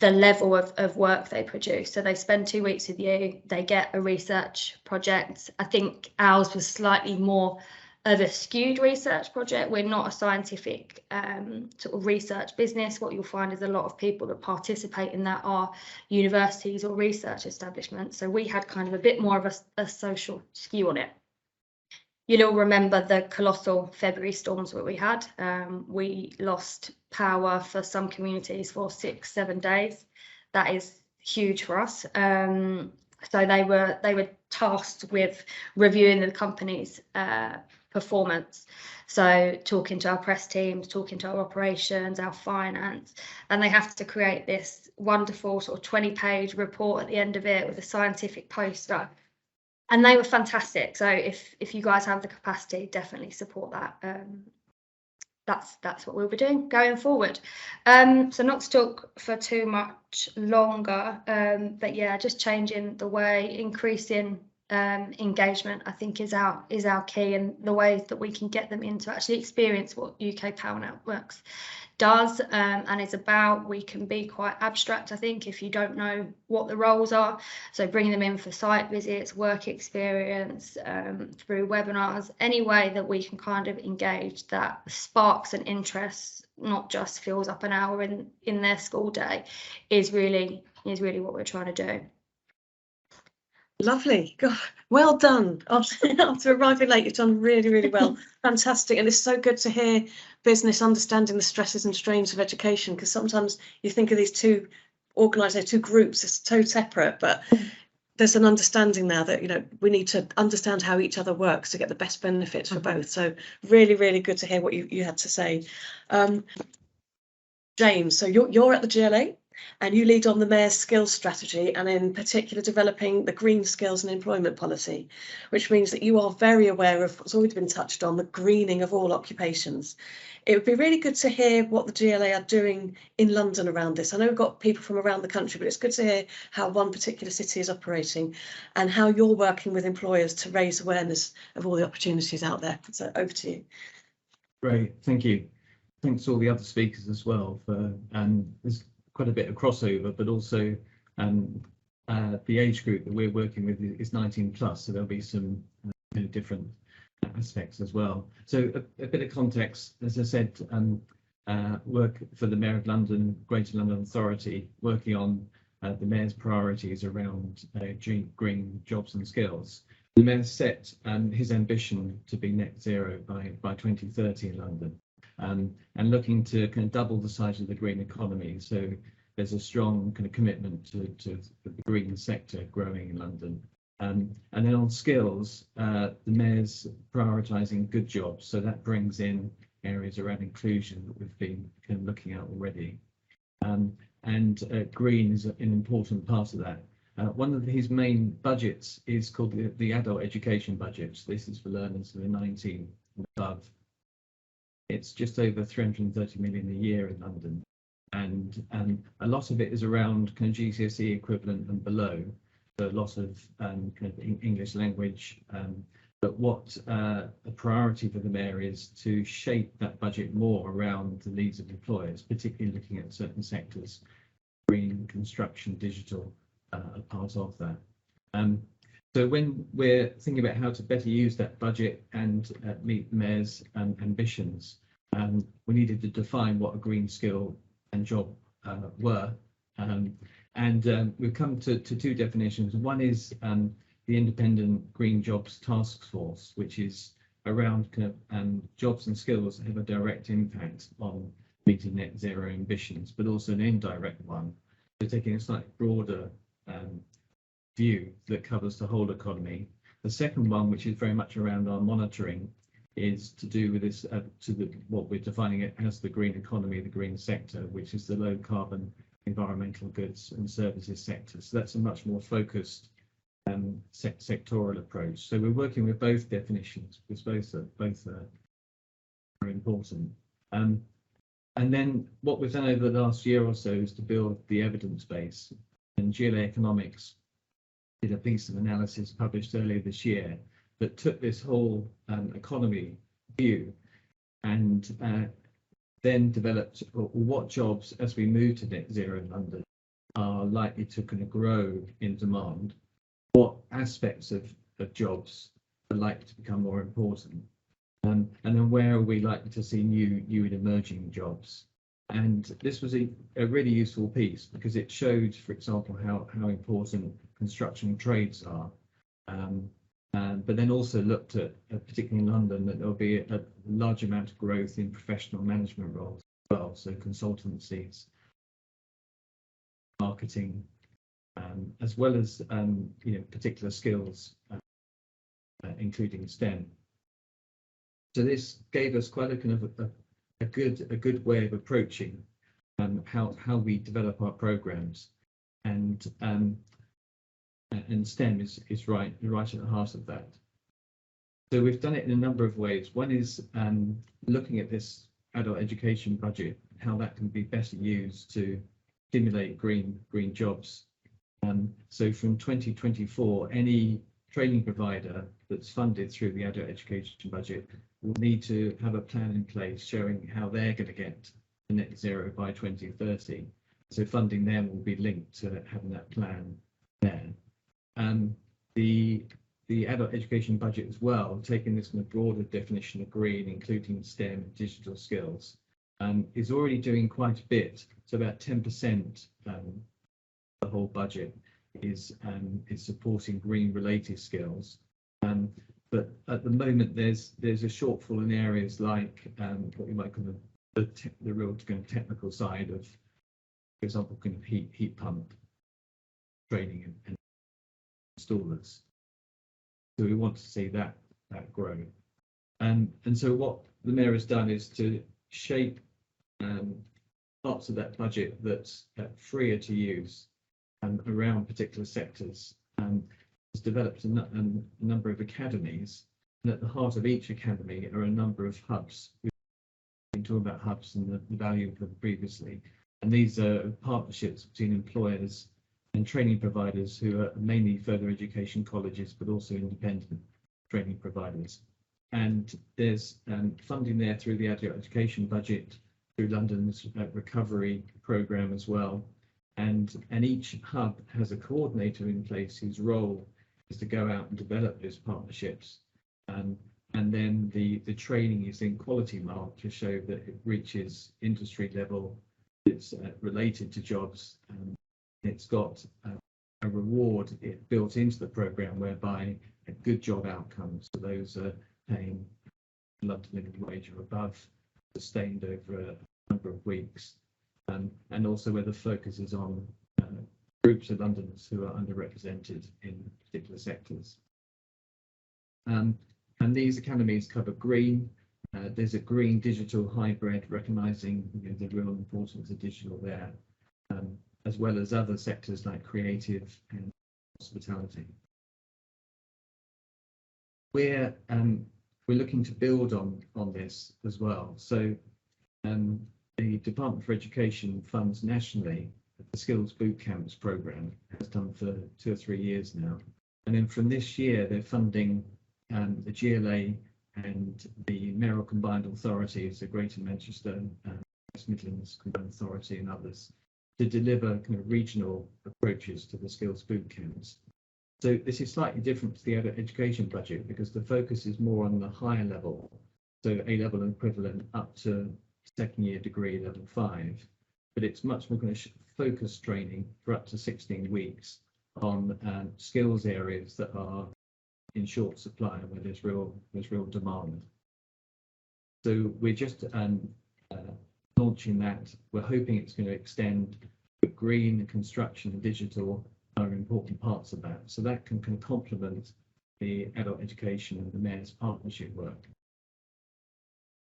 level of work they produce. So they spend 2 weeks with you, they get a research project. I think ours was slightly more of a skewed research project. We're not a scientific sort of research business. What you'll find is a lot of people that participate in that are universities or research establishments. So we had kind of a bit more of a social skew on it. You'll all remember the colossal February storms that we had. We lost power for some communities for 6-7 days. That is huge for us. So they were tasked with reviewing the company's performance. So talking to our press teams, talking to our operations, our finance, and they have to create this wonderful sort of 20-page report at the end of it with a scientific poster. And they were fantastic. So if you guys have the capacity, definitely support that. That's what we'll be doing going forward. So not to talk for too much longer, but yeah, just changing the way, increasing engagement, I think is our key, and the ways that we can get them in to actually experience what UK Power Networks does and is about. We can be quite abstract, I think, if you don't know what the roles are. So bringing them in for site visits, work experience, through webinars, any way that we can kind of engage that sparks an interest, not just fills up an hour in their school day, is really what we're trying to do. Lovely. God, well done. After arriving late, you've done really, really well. Fantastic. And it's so good to hear business understanding the stresses and strains of education, because sometimes you think of these two organisations, two groups as so separate, but there's an understanding now that, you know, we need to understand how each other works to get the best benefits for both. So really, really good to hear what you had to say. James, so you're at the GLA. And you lead on the Mayor's skills strategy, and in particular developing the green skills and employment policy, which means that you are very aware of what's already been touched on, the greening of all occupations. It would be really good to hear what the GLA are doing in London around this. I know we've got people from around the country, but it's good to hear how one particular city is operating and how you're working with employers to raise awareness of all the opportunities out there. So over to you. Great, thank you. Thanks to all the other speakers as well for there's quite a bit of crossover, but also the age group that we're working with is 19 plus, so there'll be some different aspects as well. So a bit of context, as I said, work for the Mayor of London, Greater London Authority, working on the Mayor's priorities around green jobs and skills. The Mayor set his ambition to be net zero by 2030 in London. And looking to kind of double the size of the green economy. So there's a strong kind of commitment to the green sector growing in London. And then on skills, the Mayor's prioritising good jobs. So that brings in areas around inclusion that we've been kind of looking at already. And green is an important part of that. One of his main budgets is called the adult education budget. So this is for learners who are 19 and above. It's just over 330 million a year in London, and a lot of it is around kind of GCSE equivalent and below, so a lot of kind of English language. But what a priority for the Mayor is to shape that budget more around the needs of employers, particularly looking at certain sectors, green, construction, digital, are part of that. So when we're thinking about how to better use that budget and meet the Mayor's ambitions, we needed to define what a green skill and job were. And we've come to two definitions. One is the Independent Green Jobs Task Force, which is around kind of jobs and skills that have a direct impact on meeting net zero ambitions, but also an indirect one. So taking a slightly broader view that covers the whole economy. The second one, which is very much around our monitoring, is to do with this what we're defining it as the green economy, the green sector, which is the low carbon environmental goods and services sector. So that's a much more focused sectoral approach. So we're working with both definitions because both are very important. And then what we've done over the last year or so is to build the evidence base. and GLA Economics did a piece of analysis published earlier this year that took this whole economy view and then developed what jobs, as we move to net zero in London, are likely to kind of grow in demand, what aspects of jobs are likely to become more important, and then where are we likely to see new and emerging jobs. And this was a really useful piece because it showed, for example, how important construction trades are, but then also looked at, particularly in London, that there'll be a large amount of growth in professional management roles as well, so consultancies, marketing, as well as particular skills, including STEM. So this gave us quite a kind of a good way of approaching how we develop our programs, and STEM is right at the heart of that. So we've done it in a number of ways. One is looking at this adult education budget, how that can be better used to stimulate green jobs. So from 2024, any training provider that's funded through the adult education budget will need to have a plan in place showing how they're going to get to net zero by 2030. So funding them will be linked to having that plan there. The adult education budget as well, taking this kind of broader definition of green, including STEM and digital skills, is already doing quite a bit. So about 10% the whole budget is supporting green related skills. But at the moment there's a shortfall in areas like what we might call the real kind of technical side of, for example, kind of heat pump training and installers. So we want to see that grow. And so what the Mayor has done is to shape parts of that budget that's freer to use around particular sectors. Has developed a number of academies, and at the heart of each academy are a number of hubs. We've been talking about hubs and the value of them previously, and these are partnerships between employers and training providers who are mainly further education colleges, but also independent training providers. And there's funding there through the adult education budget, through London's recovery programme as well. And each hub has a coordinator in place whose role is to go out and develop those partnerships. And then the training is in quality marked to show that it reaches industry level, it's related to jobs, it's got a reward built into the programme whereby a good job outcomes, so those are paying London living wage or above, sustained over a number of weeks. And also where the focus is on groups of Londoners who are underrepresented in particular sectors. And these academies cover green. There's a green digital hybrid, recognising the real importance of digital there, as well as other sectors like creative and hospitality. We're looking to build on this as well. So the Department for Education funds nationally the Skills Boot Camps programme, has done for 2 or 3 years now. And then from this year, they're funding the GLA and the Mayoral Combined Authorities, the Greater Manchester, West Midlands Combined Authority and others, to deliver kind of regional approaches to the Skills Boot Camps. So this is slightly different to the adult education budget because the focus is more on the higher level, so A-level and equivalent up to second year degree level 5, but it's much more kind of focused training for up to 16 weeks on skills areas that are in short supply where there's real demand. So we're just launching that. We're hoping it's going to extend, but green, construction and digital are important parts of that. So that can complement the adult education and the Mayor's partnership work.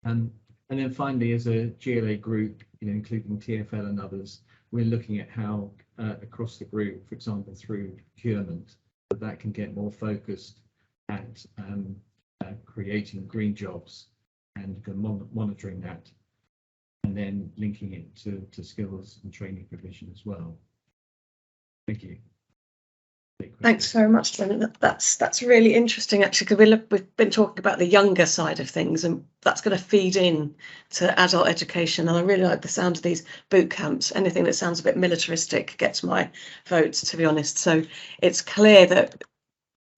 And then finally, as a GLA group, including TfL and others, we're looking at how across the group, for example, through procurement, that can get more focused at creating green jobs and monitoring that, and then linking it to skills and training provision as well. Thank you. Thanks very much, John. That's really interesting, actually, because we've been talking about the younger side of things, and that's going to feed in to adult education. And I really like the sound of these boot camps. Anything that sounds a bit militaristic gets my vote, to be honest. So it's clear that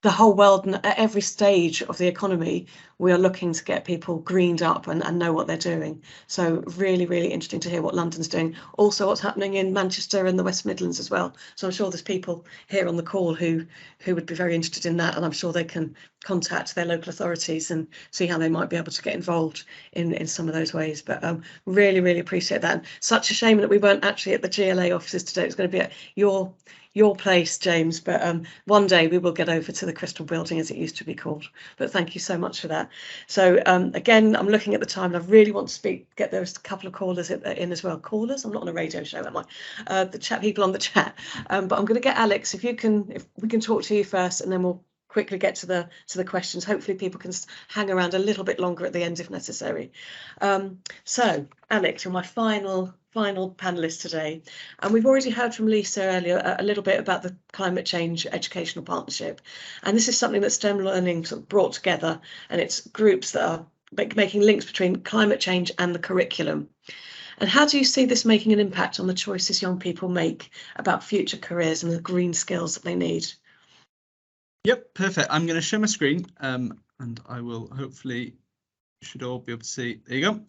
the whole world, at every stage of the economy, we are looking to get people greened up and know what they're doing. So really, really interesting to hear what London's doing. Also, what's happening in Manchester and the West Midlands as well. So I'm sure there's people here on the call who would be very interested in that, and I'm sure they can contact their local authorities and see how they might be able to get involved in some of those ways. But really, really appreciate that. And such a shame that we weren't actually at the GLA offices today. It's going to be at your place, James, but one day we will get over to the Crystal Building, as it used to be called. But thank you so much for that. So again, I'm looking at the time, and I really want to get those couple of callers in as well. Callers? I'm not on a radio show, am I? The chat people on the chat. But I'm going to get Alex, if we can talk to you first, and then we'll quickly get to the questions. Hopefully people can hang around a little bit longer at the end if necessary. So Alex, you're my final panelist today, and we've already heard from Lisa earlier a little bit about the Climate Change Educational Partnership, and this is something that STEM Learning sort of brought together, and it's groups that are making links between climate change and the curriculum. And how do you see this making an impact on the choices young people make about future careers and the green skills that they need? Yep, perfect. I'm going to share my screen, and I will hopefully, you should all be able to see. There you go.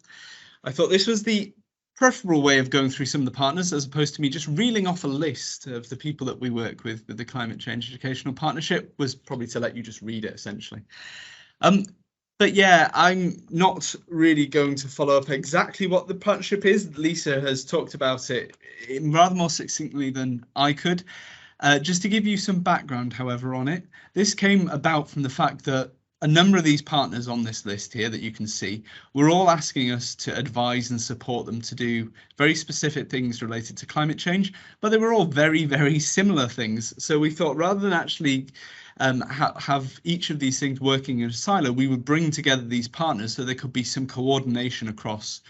I thought this was the preferable way of going through some of the partners, as opposed to me just reeling off a list of the people that we work with the Climate Change Educational Partnership, was probably to let you just read it, essentially. But yeah, I'm not really going to follow up exactly what the partnership is. Lisa has talked about it rather more succinctly than I could. Just to give you some background, however, on it, this came about from the fact that a number of these partners on this list here that you can see were all asking us to advise and support them to do very specific things related to climate change, but they were all very, very similar things. So we thought, rather than actually have each of these things working in a silo, we would bring together these partners so there could be some coordination across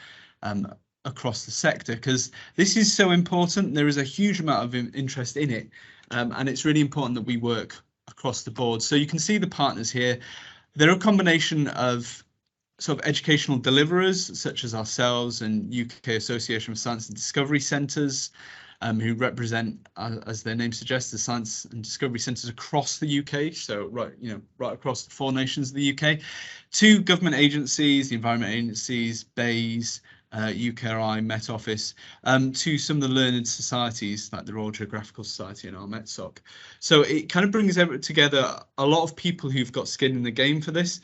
the sector, because this is so important. There is a huge amount of interest in it, and it's really important that we work across the board. So you can see the partners here. They're a combination of sort of educational deliverers, such as ourselves and UK Association of Science and Discovery Centres, who represent, as their name suggests, the science and discovery centres across the UK. So right across the 4 nations of the UK, to government agencies, the environment agencies, BEIS, UKRI, Met Office, to some of the learned societies like the Royal Geographical Society and our METSOC. So it kind of brings together a lot of people who've got skin in the game for this.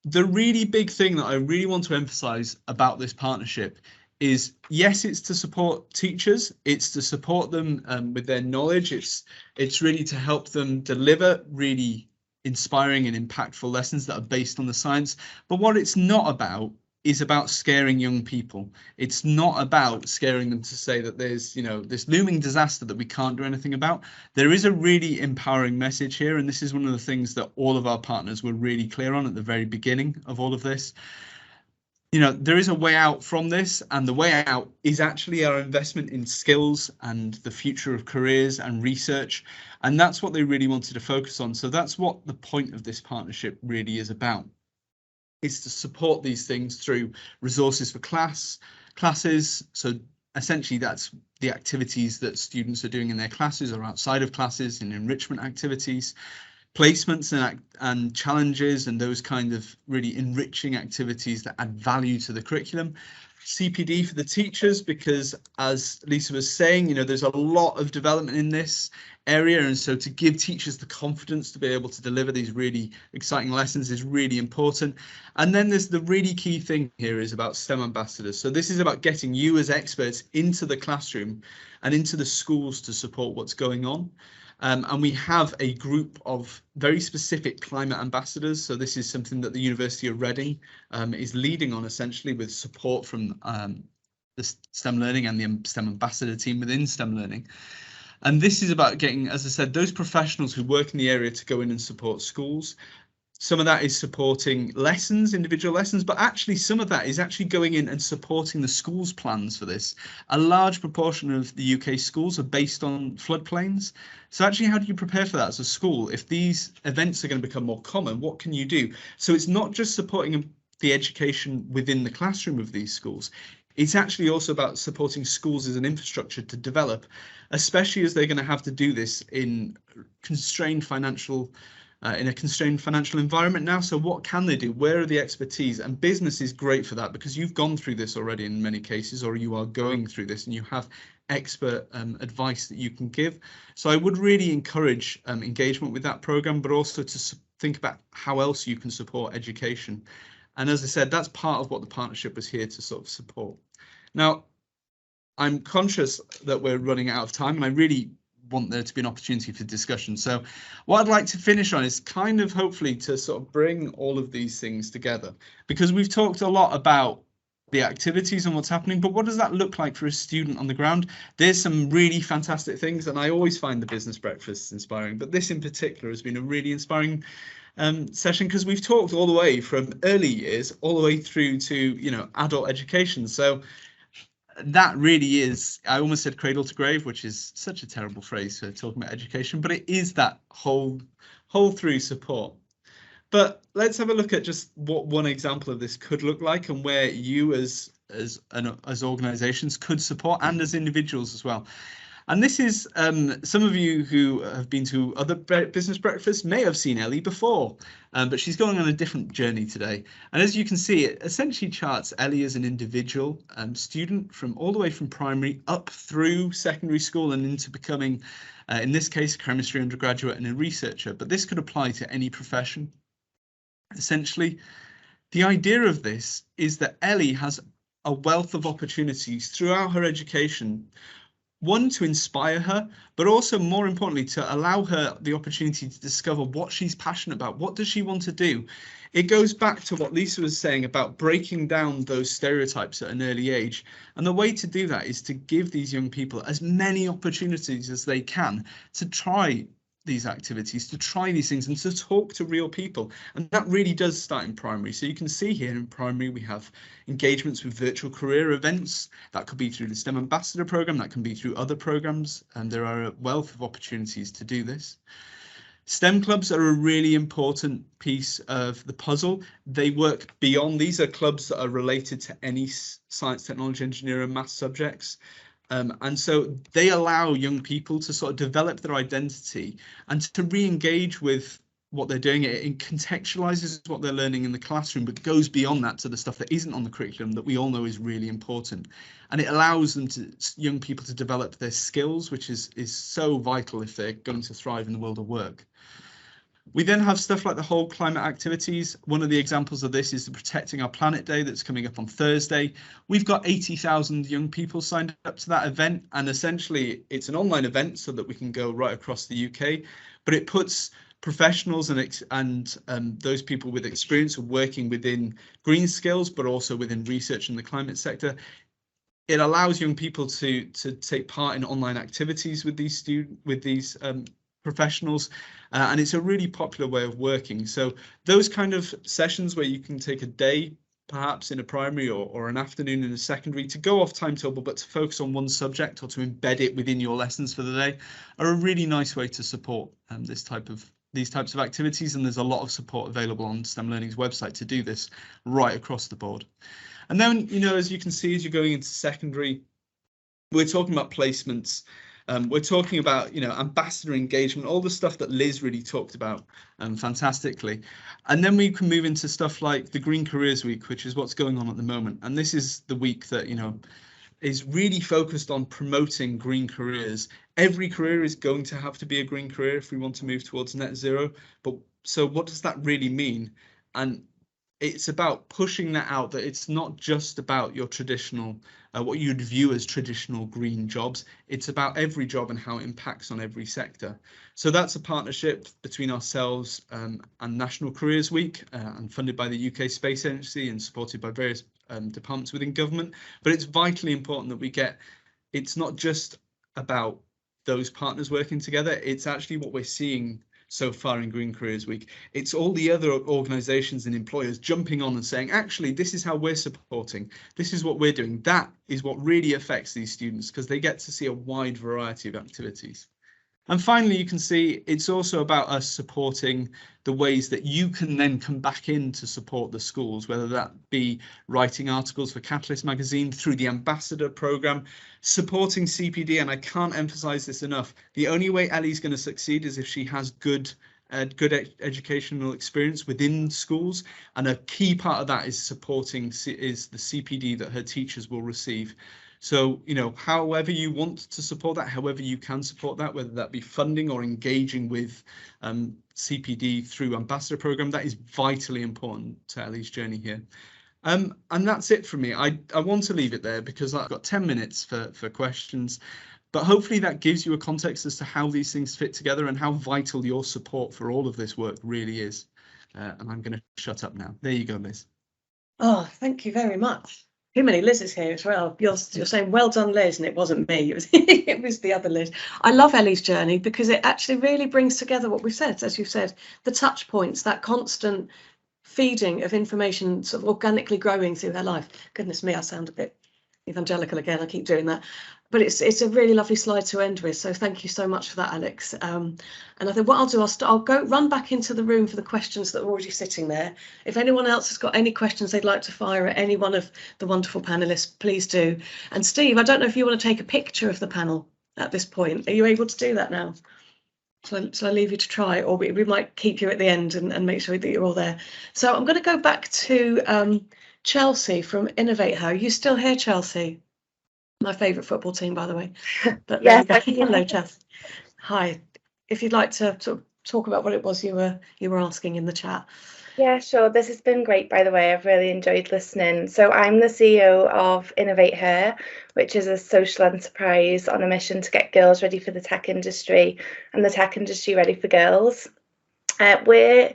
The really big thing that I really want to emphasise about this partnership is, yes, it's to support teachers, it's to support them with their knowledge, it's really to help them deliver really inspiring and impactful lessons that are based on the science. But what it's not about is about scaring young people. It's not about scaring them to say that there's, this looming disaster that we can't do anything about. There is a really empowering message here, and this is one of the things that all of our partners were really clear on at the very beginning of all of this. There is a way out from this, and the way out is actually our investment in skills and the future of careers and research, and that's what they really wanted to focus on. So that's what the point of this partnership really is about. Is to support these things through resources for classes. So essentially that's the activities that students are doing in their classes or outside of classes, in enrichment activities, placements and challenges, and those kind of really enriching activities that add value to the curriculum. CPD for the teachers, because as Lisa was saying, there's a lot of development in this area, and so to give teachers the confidence to be able to deliver these really exciting lessons is really important. And then there's the really key thing here is about STEM ambassadors. So this is about getting you as experts into the classroom and into the schools to support what's going on. And we have a group of very specific climate ambassadors. So this is something that the University of Reading is leading on, essentially, with support from the STEM Learning and the STEM ambassador team within STEM Learning. And this is about getting, as I said, those professionals who work in the area to go in and support schools. Some of that is supporting lessons, individual lessons, but actually some of that is actually going in and supporting the schools plans for this. A large proportion of the UK schools are based on floodplains. So actually, how do you prepare for that as a school? If these events are going to become more common, what can you do? So it's not just supporting the education within the classroom of these schools. It's actually also about supporting schools as an infrastructure to develop, especially as they're going to have to do this in constrained financial in a constrained financial environment now. So what can they do? Where are the expertise? And business is great for that, because you've gone through this already in many cases, or you are going through this and you have expert advice that you can give. So I would really encourage engagement with that program, but also to think about how else you can support education. And as I said, that's part of what the partnership was here to sort of support. Now, I'm conscious that we're running out of time, and I really want there to be an opportunity for discussion. So what I'd like to finish on is kind of hopefully to sort of bring all of these things together, because we've talked a lot about the activities and what's happening, but what does that look like for a student on the ground? There's some really fantastic things, and I always find the business breakfasts inspiring, but this in particular has been a really inspiring session, because we've talked all the way from early years all the way through to, you know, adult education. So that really is, I almost said cradle to grave, which is such a terrible phrase for talking about education, but it is that whole through support. But let's have a look at just what one example of this could look like, and where you as organizations could support, and as individuals as well. And this is some of you who have been to other business breakfasts may have seen Ellie before, but she's going on a different journey today. And as you can see, it essentially charts Ellie as an individual student from all the way from primary up through secondary school and into becoming, in this case, a chemistry undergraduate and a researcher. But this could apply to any profession. Essentially, the idea of this is that Ellie has a wealth of opportunities throughout her education. One, to inspire her, but also more importantly, to allow her the opportunity to discover what she's passionate about. What does she want to do? It goes back to what Lisa was saying about breaking down those stereotypes at an early age. And the way to do that is to give these young people as many opportunities as they can to try these activities, to try these things, and to talk to real people. And that really does start in primary. So you can see here in primary, we have engagements with virtual career events. That could be through the STEM Ambassador program, that can be through other programs, and there are a wealth of opportunities to do this. STEM clubs are a really important piece of the puzzle. They work beyond, these are clubs that are related to any science, technology, engineering, and maths subjects. And so they allow young people to sort of develop their identity and to re-engage with what they're doing. It contextualizes what they're learning in the classroom, but goes beyond that to the stuff that isn't on the curriculum that we all know is really important. And it allows them to, young people, to develop their skills, which is so vital if they're going to thrive in the world of work. We then have stuff like the whole climate activities. One of the examples of this is the Protecting Our Planet Day that's coming up on Thursday. We've got 80,000 young people signed up to that event, and essentially it's an online event so that we can go right across the UK, but it puts professionals and those people with experience of working within green skills, but also within research in the climate sector. It allows young people to take part in online activities with these professionals, and it's a really popular way of working. So those kind of sessions where you can take a day, perhaps in a primary, or an afternoon in a secondary, to go off timetable but to focus on one subject or to embed it within your lessons for the day, are a really nice way to support these types of activities. And there's a lot of support available on STEM Learning's website to do this right across the board. And then, you know, as you can see, as you're going into secondary, we're talking about placements. We're talking about, you know, ambassador engagement, all the stuff that Liz really talked about fantastically. And then we can move into stuff like the Green Careers Week, which is what's going on at the moment. And this is the week that, you know, is really focused on promoting green careers. Every career is going to have to be a green career if we want to move towards net zero. But so what does that really mean? And it's about pushing that out, that it's not just about your traditional, what you'd view as traditional green jobs. It's about every job and how it impacts on every sector. So that's a partnership between ourselves and National Careers Week, and funded by the UK Space Agency and supported by various departments within government. But it's vitally important that we get, it's not just about those partners working together. It's actually what we're seeing so far in Green Careers Week. It's all the other organisations and employers jumping on and saying, actually, this is how we're supporting. This is what we're doing. That is what really affects these students, because they get to see a wide variety of activities. And finally, you can see it's also about us supporting the ways that you can then come back in to support the schools, whether that be writing articles for Catalyst magazine, through the ambassador programme, supporting CPD. And I can't emphasise this enough. The only way Ellie's going to succeed is if she has good educational experience within schools, and a key part of that is supporting is the CPD that her teachers will receive. So, you know, however you want to support that, however you can support that, whether that be funding or engaging with CPD through ambassador program, that is vitally important to Ellie's journey here. And that's it for me. I want to leave it there because I've got 10 minutes for questions, but hopefully that gives you a context as to how these things fit together and how vital your support for all of this work really is. And I'm going to shut up now. There you go, Liz. Oh, thank you very much. Too many Liz's here as well. You're saying well done, Liz, and it wasn't me. It was it was the other Liz. I love Ellie's journey because it actually really brings together what we've said, as you've said, the touch points, that constant feeding of information, sort of organically growing through her life. Goodness me, I sound a bit evangelical again. I keep doing that. But it's a really lovely slide to end with. So thank you so much for that, Alex. And I think what I'll do, I'll go run back into the room for the questions that are already sitting there. If anyone else has got any questions they'd like to fire at any one of the wonderful panelists, please do. And Steve, I don't know if you want to take a picture of the panel at this point. Are you able to do that now? So I leave you to try, or we might keep you at the end and make sure that you're all there. So I'm going to go back to Chelsea from Innovate Her. Are you still here, Chelsea? My favourite football team, by the way. But yes, hello, Chelsea. Hi. If you'd like to sort of talk about what it was you were asking in the chat. Yeah, sure. This has been great, by the way. I've really enjoyed listening. So I'm the CEO of Innovate Her, which is a social enterprise on a mission to get girls ready for the tech industry and the tech industry ready for girls. We're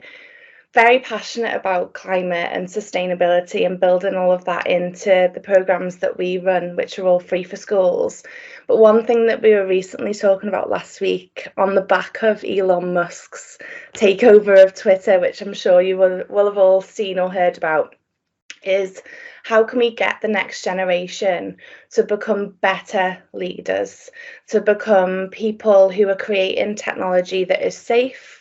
very passionate about climate and sustainability and building all of that into the programs that we run, which are all free for schools. But one thing that we were recently talking about last week on the back of Elon Musk's takeover of Twitter, which I'm sure you will have all seen or heard about, is how can we get the next generation to become better leaders, to become people who are creating technology that is safe,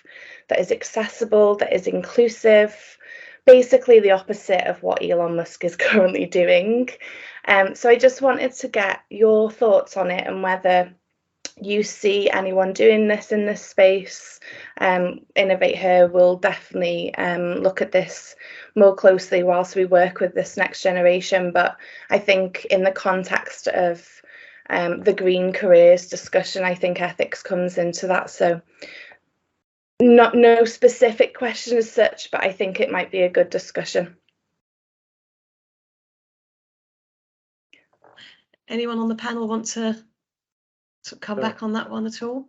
that is accessible, that is inclusive, basically the opposite of what Elon Musk is currently doing. So I just wanted to get your thoughts on it and whether you see anyone doing this in this space. Innovate Her will definitely look at this more closely whilst we work with this next generation. But I think in the context of the green careers discussion, I think ethics comes into that. So no specific question as such, but I think it might be a good discussion. Anyone on the panel want to come back on that one at all?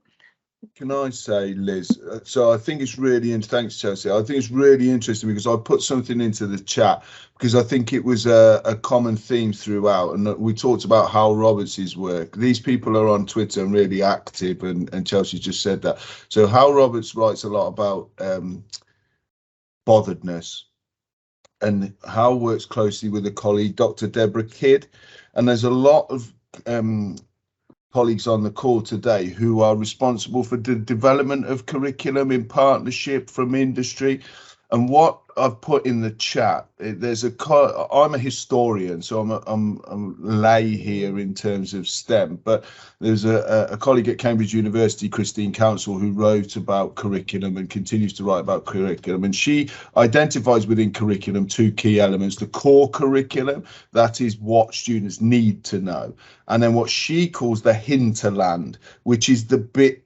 Can I say, Liz? So I think it's really, and thanks, Chelsea. I think it's really interesting because I put something into the chat because I think it was a common theme throughout, and we talked about Hal Roberts' work. These people are on Twitter and really active, and Chelsea just said that. So Hal Roberts writes a lot about botheredness, and Hal works closely with a colleague, Dr. Deborah Kidd, and there's a lot of colleagues on the call today who are responsible for the development of curriculum in partnership from industry. And what I've put in the chat, I'm a historian, so I'm lay here in terms of STEM, but there's a colleague at Cambridge University, Christine Council, who wrote about curriculum and continues to write about curriculum. And she identifies within curriculum two key elements: the core curriculum, that is what students need to know, and then what she calls the hinterland, which is the bit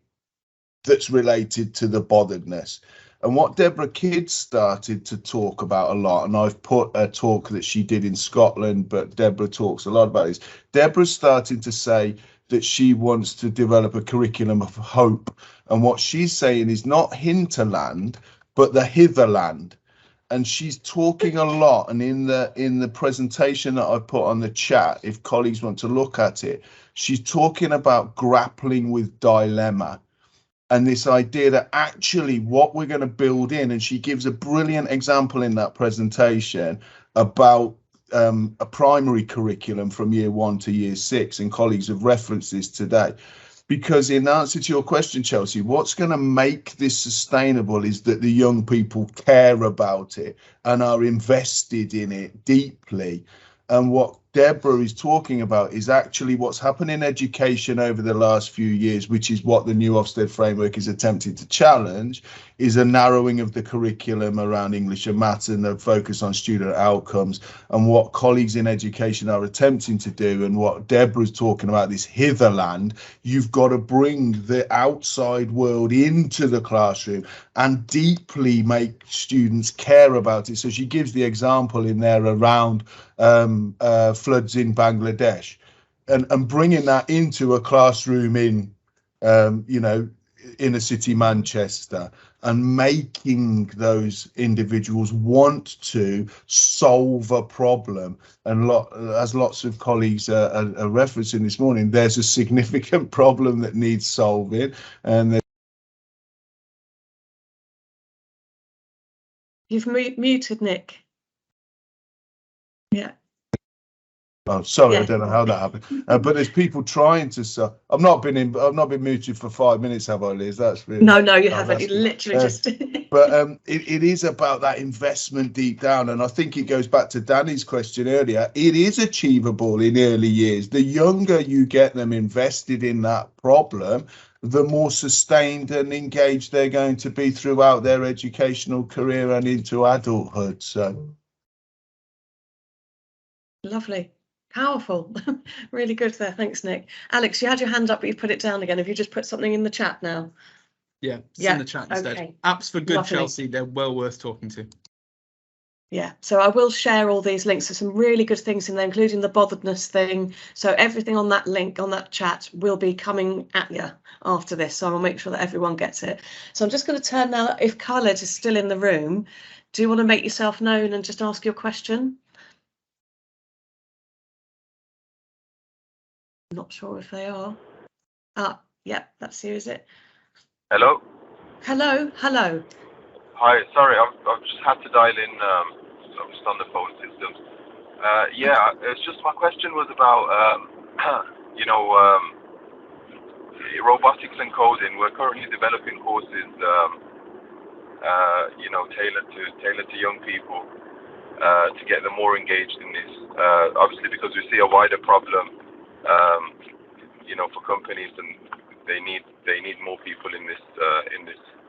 that's related to the botheredness. And what Deborah Kidd started to talk about a lot, and I've put a talk that she did in Scotland, but Deborah talks a lot about this. Deborah's starting to say that she wants to develop a curriculum of hope. And what she's saying is not hinterland, but the hitherland. And she's talking a lot. And in the presentation that I put on the chat, if colleagues want to look at it, she's talking about grappling with dilemma. and this idea that actually what we're going to build in, and she gives a brilliant example in that presentation about a primary curriculum from year 1 to year 6, and colleagues have referenced this today. Because in answer to your question, Chelsea, what's going to make this sustainable is that the young people care about it and are invested in it deeply. And what Deborah is talking about is actually what's happened in education over the last few years, which is what the new Ofsted framework is attempting to challenge, is a narrowing of the curriculum around English and maths and the focus on student outcomes. And what colleagues in education are attempting to do, and what Deborah's talking about, this hitherland, you've got to bring the outside world into the classroom and deeply make students care about it. So she gives the example in there around floods in Bangladesh, and bringing that into a classroom in, inner city Manchester, and making those individuals want to solve a problem. And as lots of colleagues are referencing this morning, there's a significant problem that needs solving, and You've muted Nick. Yeah. Oh, sorry, Yeah. I don't know how that happened. But there's people trying to. I've not been muted for 5 minutes, have I, Liz? That's really. No, you haven't. You literally just. But it is about that investment deep down, and I think it goes back to Danny's question earlier. It is achievable in early years. The younger you get them invested in that problem, the more sustained and engaged they're going to be throughout their educational career and into adulthood. So. Lovely. Powerful. Really good there. Thanks, Nick. Alex, you had your hand up, but you've put it down again. Have you just put something in the chat now? Yeah, it's in the chat instead. Okay. Apps for Good, Lovely. Chelsea. They're well worth talking to. Yeah, so I will share all these links. There's some really good things in there, including the botheredness thing. So everything on that link, on that chat, will be coming at you after this. So I'll make sure that everyone gets it. So I'm just going to turn now, if Khaled is still in the room, do you want to make yourself known and just ask your question? Not sure if they are. Yeah, that's you, is it? Hello. Hello. Hi. Sorry, I've just had to dial in. I'm just on the phone systems. It's just my question was about robotics and coding. We're currently developing courses, tailored to young people to get them more engaged in this. Obviously, because we see a wider problem, for companies, and they need more people in this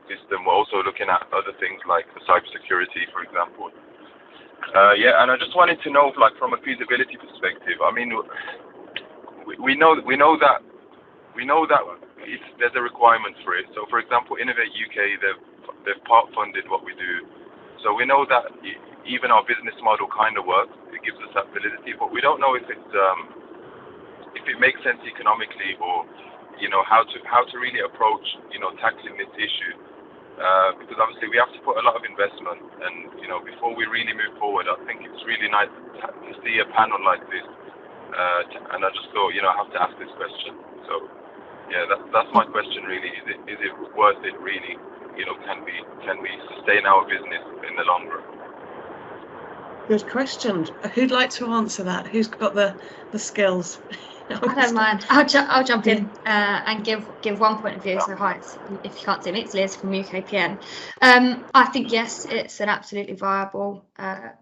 system. We're also looking at other things like the cybersecurity, for example. And I just wanted to know, like, from a feasibility perspective. I mean, we know that there's a requirement for it. So, for example, Innovate UK, they've part funded what we do. So we know that even our business model kind of works. It gives us that validity, but we don't know if it makes sense economically, or how to really approach tackling this issue. Because obviously we have to put a lot of investment, and before we really move forward, I think it's really nice to see a panel like this. And I just thought, I have to ask this question. So yeah, that's my question really. Is it worth it really? Can we sustain our business in the long run? Good question. Who'd like to answer that? Who's got the skills? I don't mind. I'll jump in and give one point of view. So hi, if you can't see me, it's Liz from UKPN. I think yes, it's an absolutely viable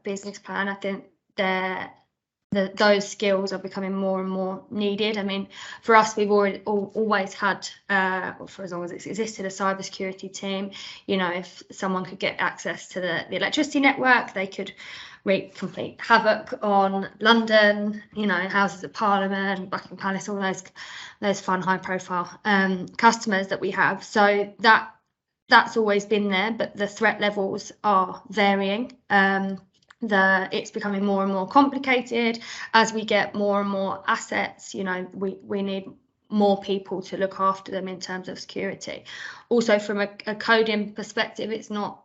business plan. I think those skills are becoming more and more needed. I mean, for us, we've always had, for as long as it's existed, a cybersecurity team. If someone could get access to the electricity network, they could wreak complete havoc on London, Houses of Parliament, Buckingham Palace, all those fun, high-profile customers that we have. So that's always been there, but the threat levels are varying. It's becoming more and more complicated as we get more and more assets. We need more people to look after them in terms of security. Also, from a coding perspective, it's not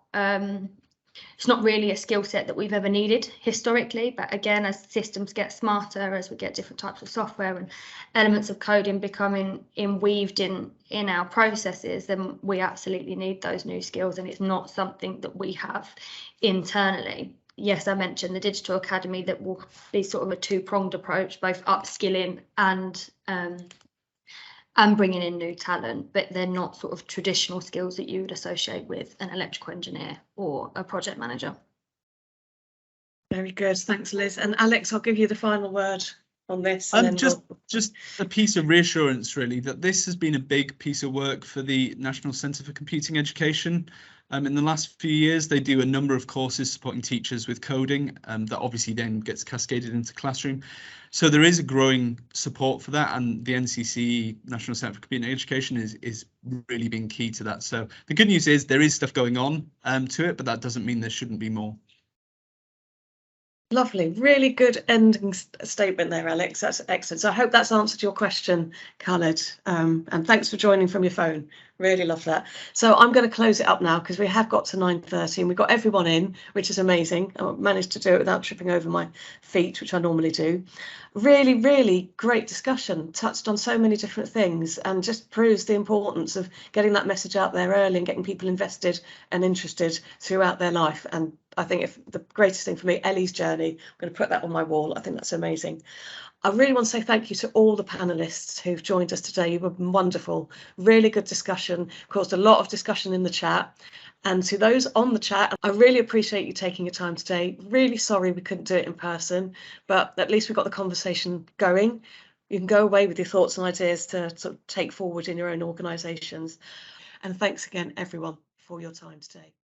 It's not really a skill set that we've ever needed historically, but again, as systems get smarter, as we get different types of software and elements of coding becoming weaved in our processes, then we absolutely need those new skills, and it's not something that we have internally. Yes, I mentioned the Digital Academy that will be sort of a two-pronged approach, both upskilling and bringing in new talent, but they're not sort of traditional skills that you would associate with an electrical engineer or a project manager. Very good, thanks Liz. And Alex, I'll give you the final word on this. Just a piece of reassurance really, that this has been a big piece of work for the National Centre for Computing Education. In the last few years, they do a number of courses supporting teachers with coding, that obviously then gets cascaded into classroom. So there is a growing support for that, and the NCC, National Centre for Computing Education, is really being key to that. So the good news is there is stuff going on to it, but that doesn't mean there shouldn't be more. Lovely, really good ending statement there, Alex. That's excellent. So I hope that's answered your question, Khaled. And thanks for joining from your phone. Really love that. So I'm going to close it up now because we have got to 9:30 and we've got everyone in, which is amazing. I managed to do it without tripping over my feet, which I normally do. Really, really great discussion. Touched on so many different things and just proves the importance of getting that message out there early and getting people invested and interested throughout their life. And I think if the greatest thing for me, Ellie's journey, I'm going to put that on my wall. I think that's amazing. I really want to say thank you to all the panelists who've joined us today. You've been wonderful, really good discussion, caused a lot of discussion in the chat. And to those on the chat, I really appreciate you taking your time today. Really sorry we couldn't do it in person, but at least we got the conversation going. You can go away with your thoughts and ideas to sort of take forward in your own organisations. And thanks again, everyone, for your time today.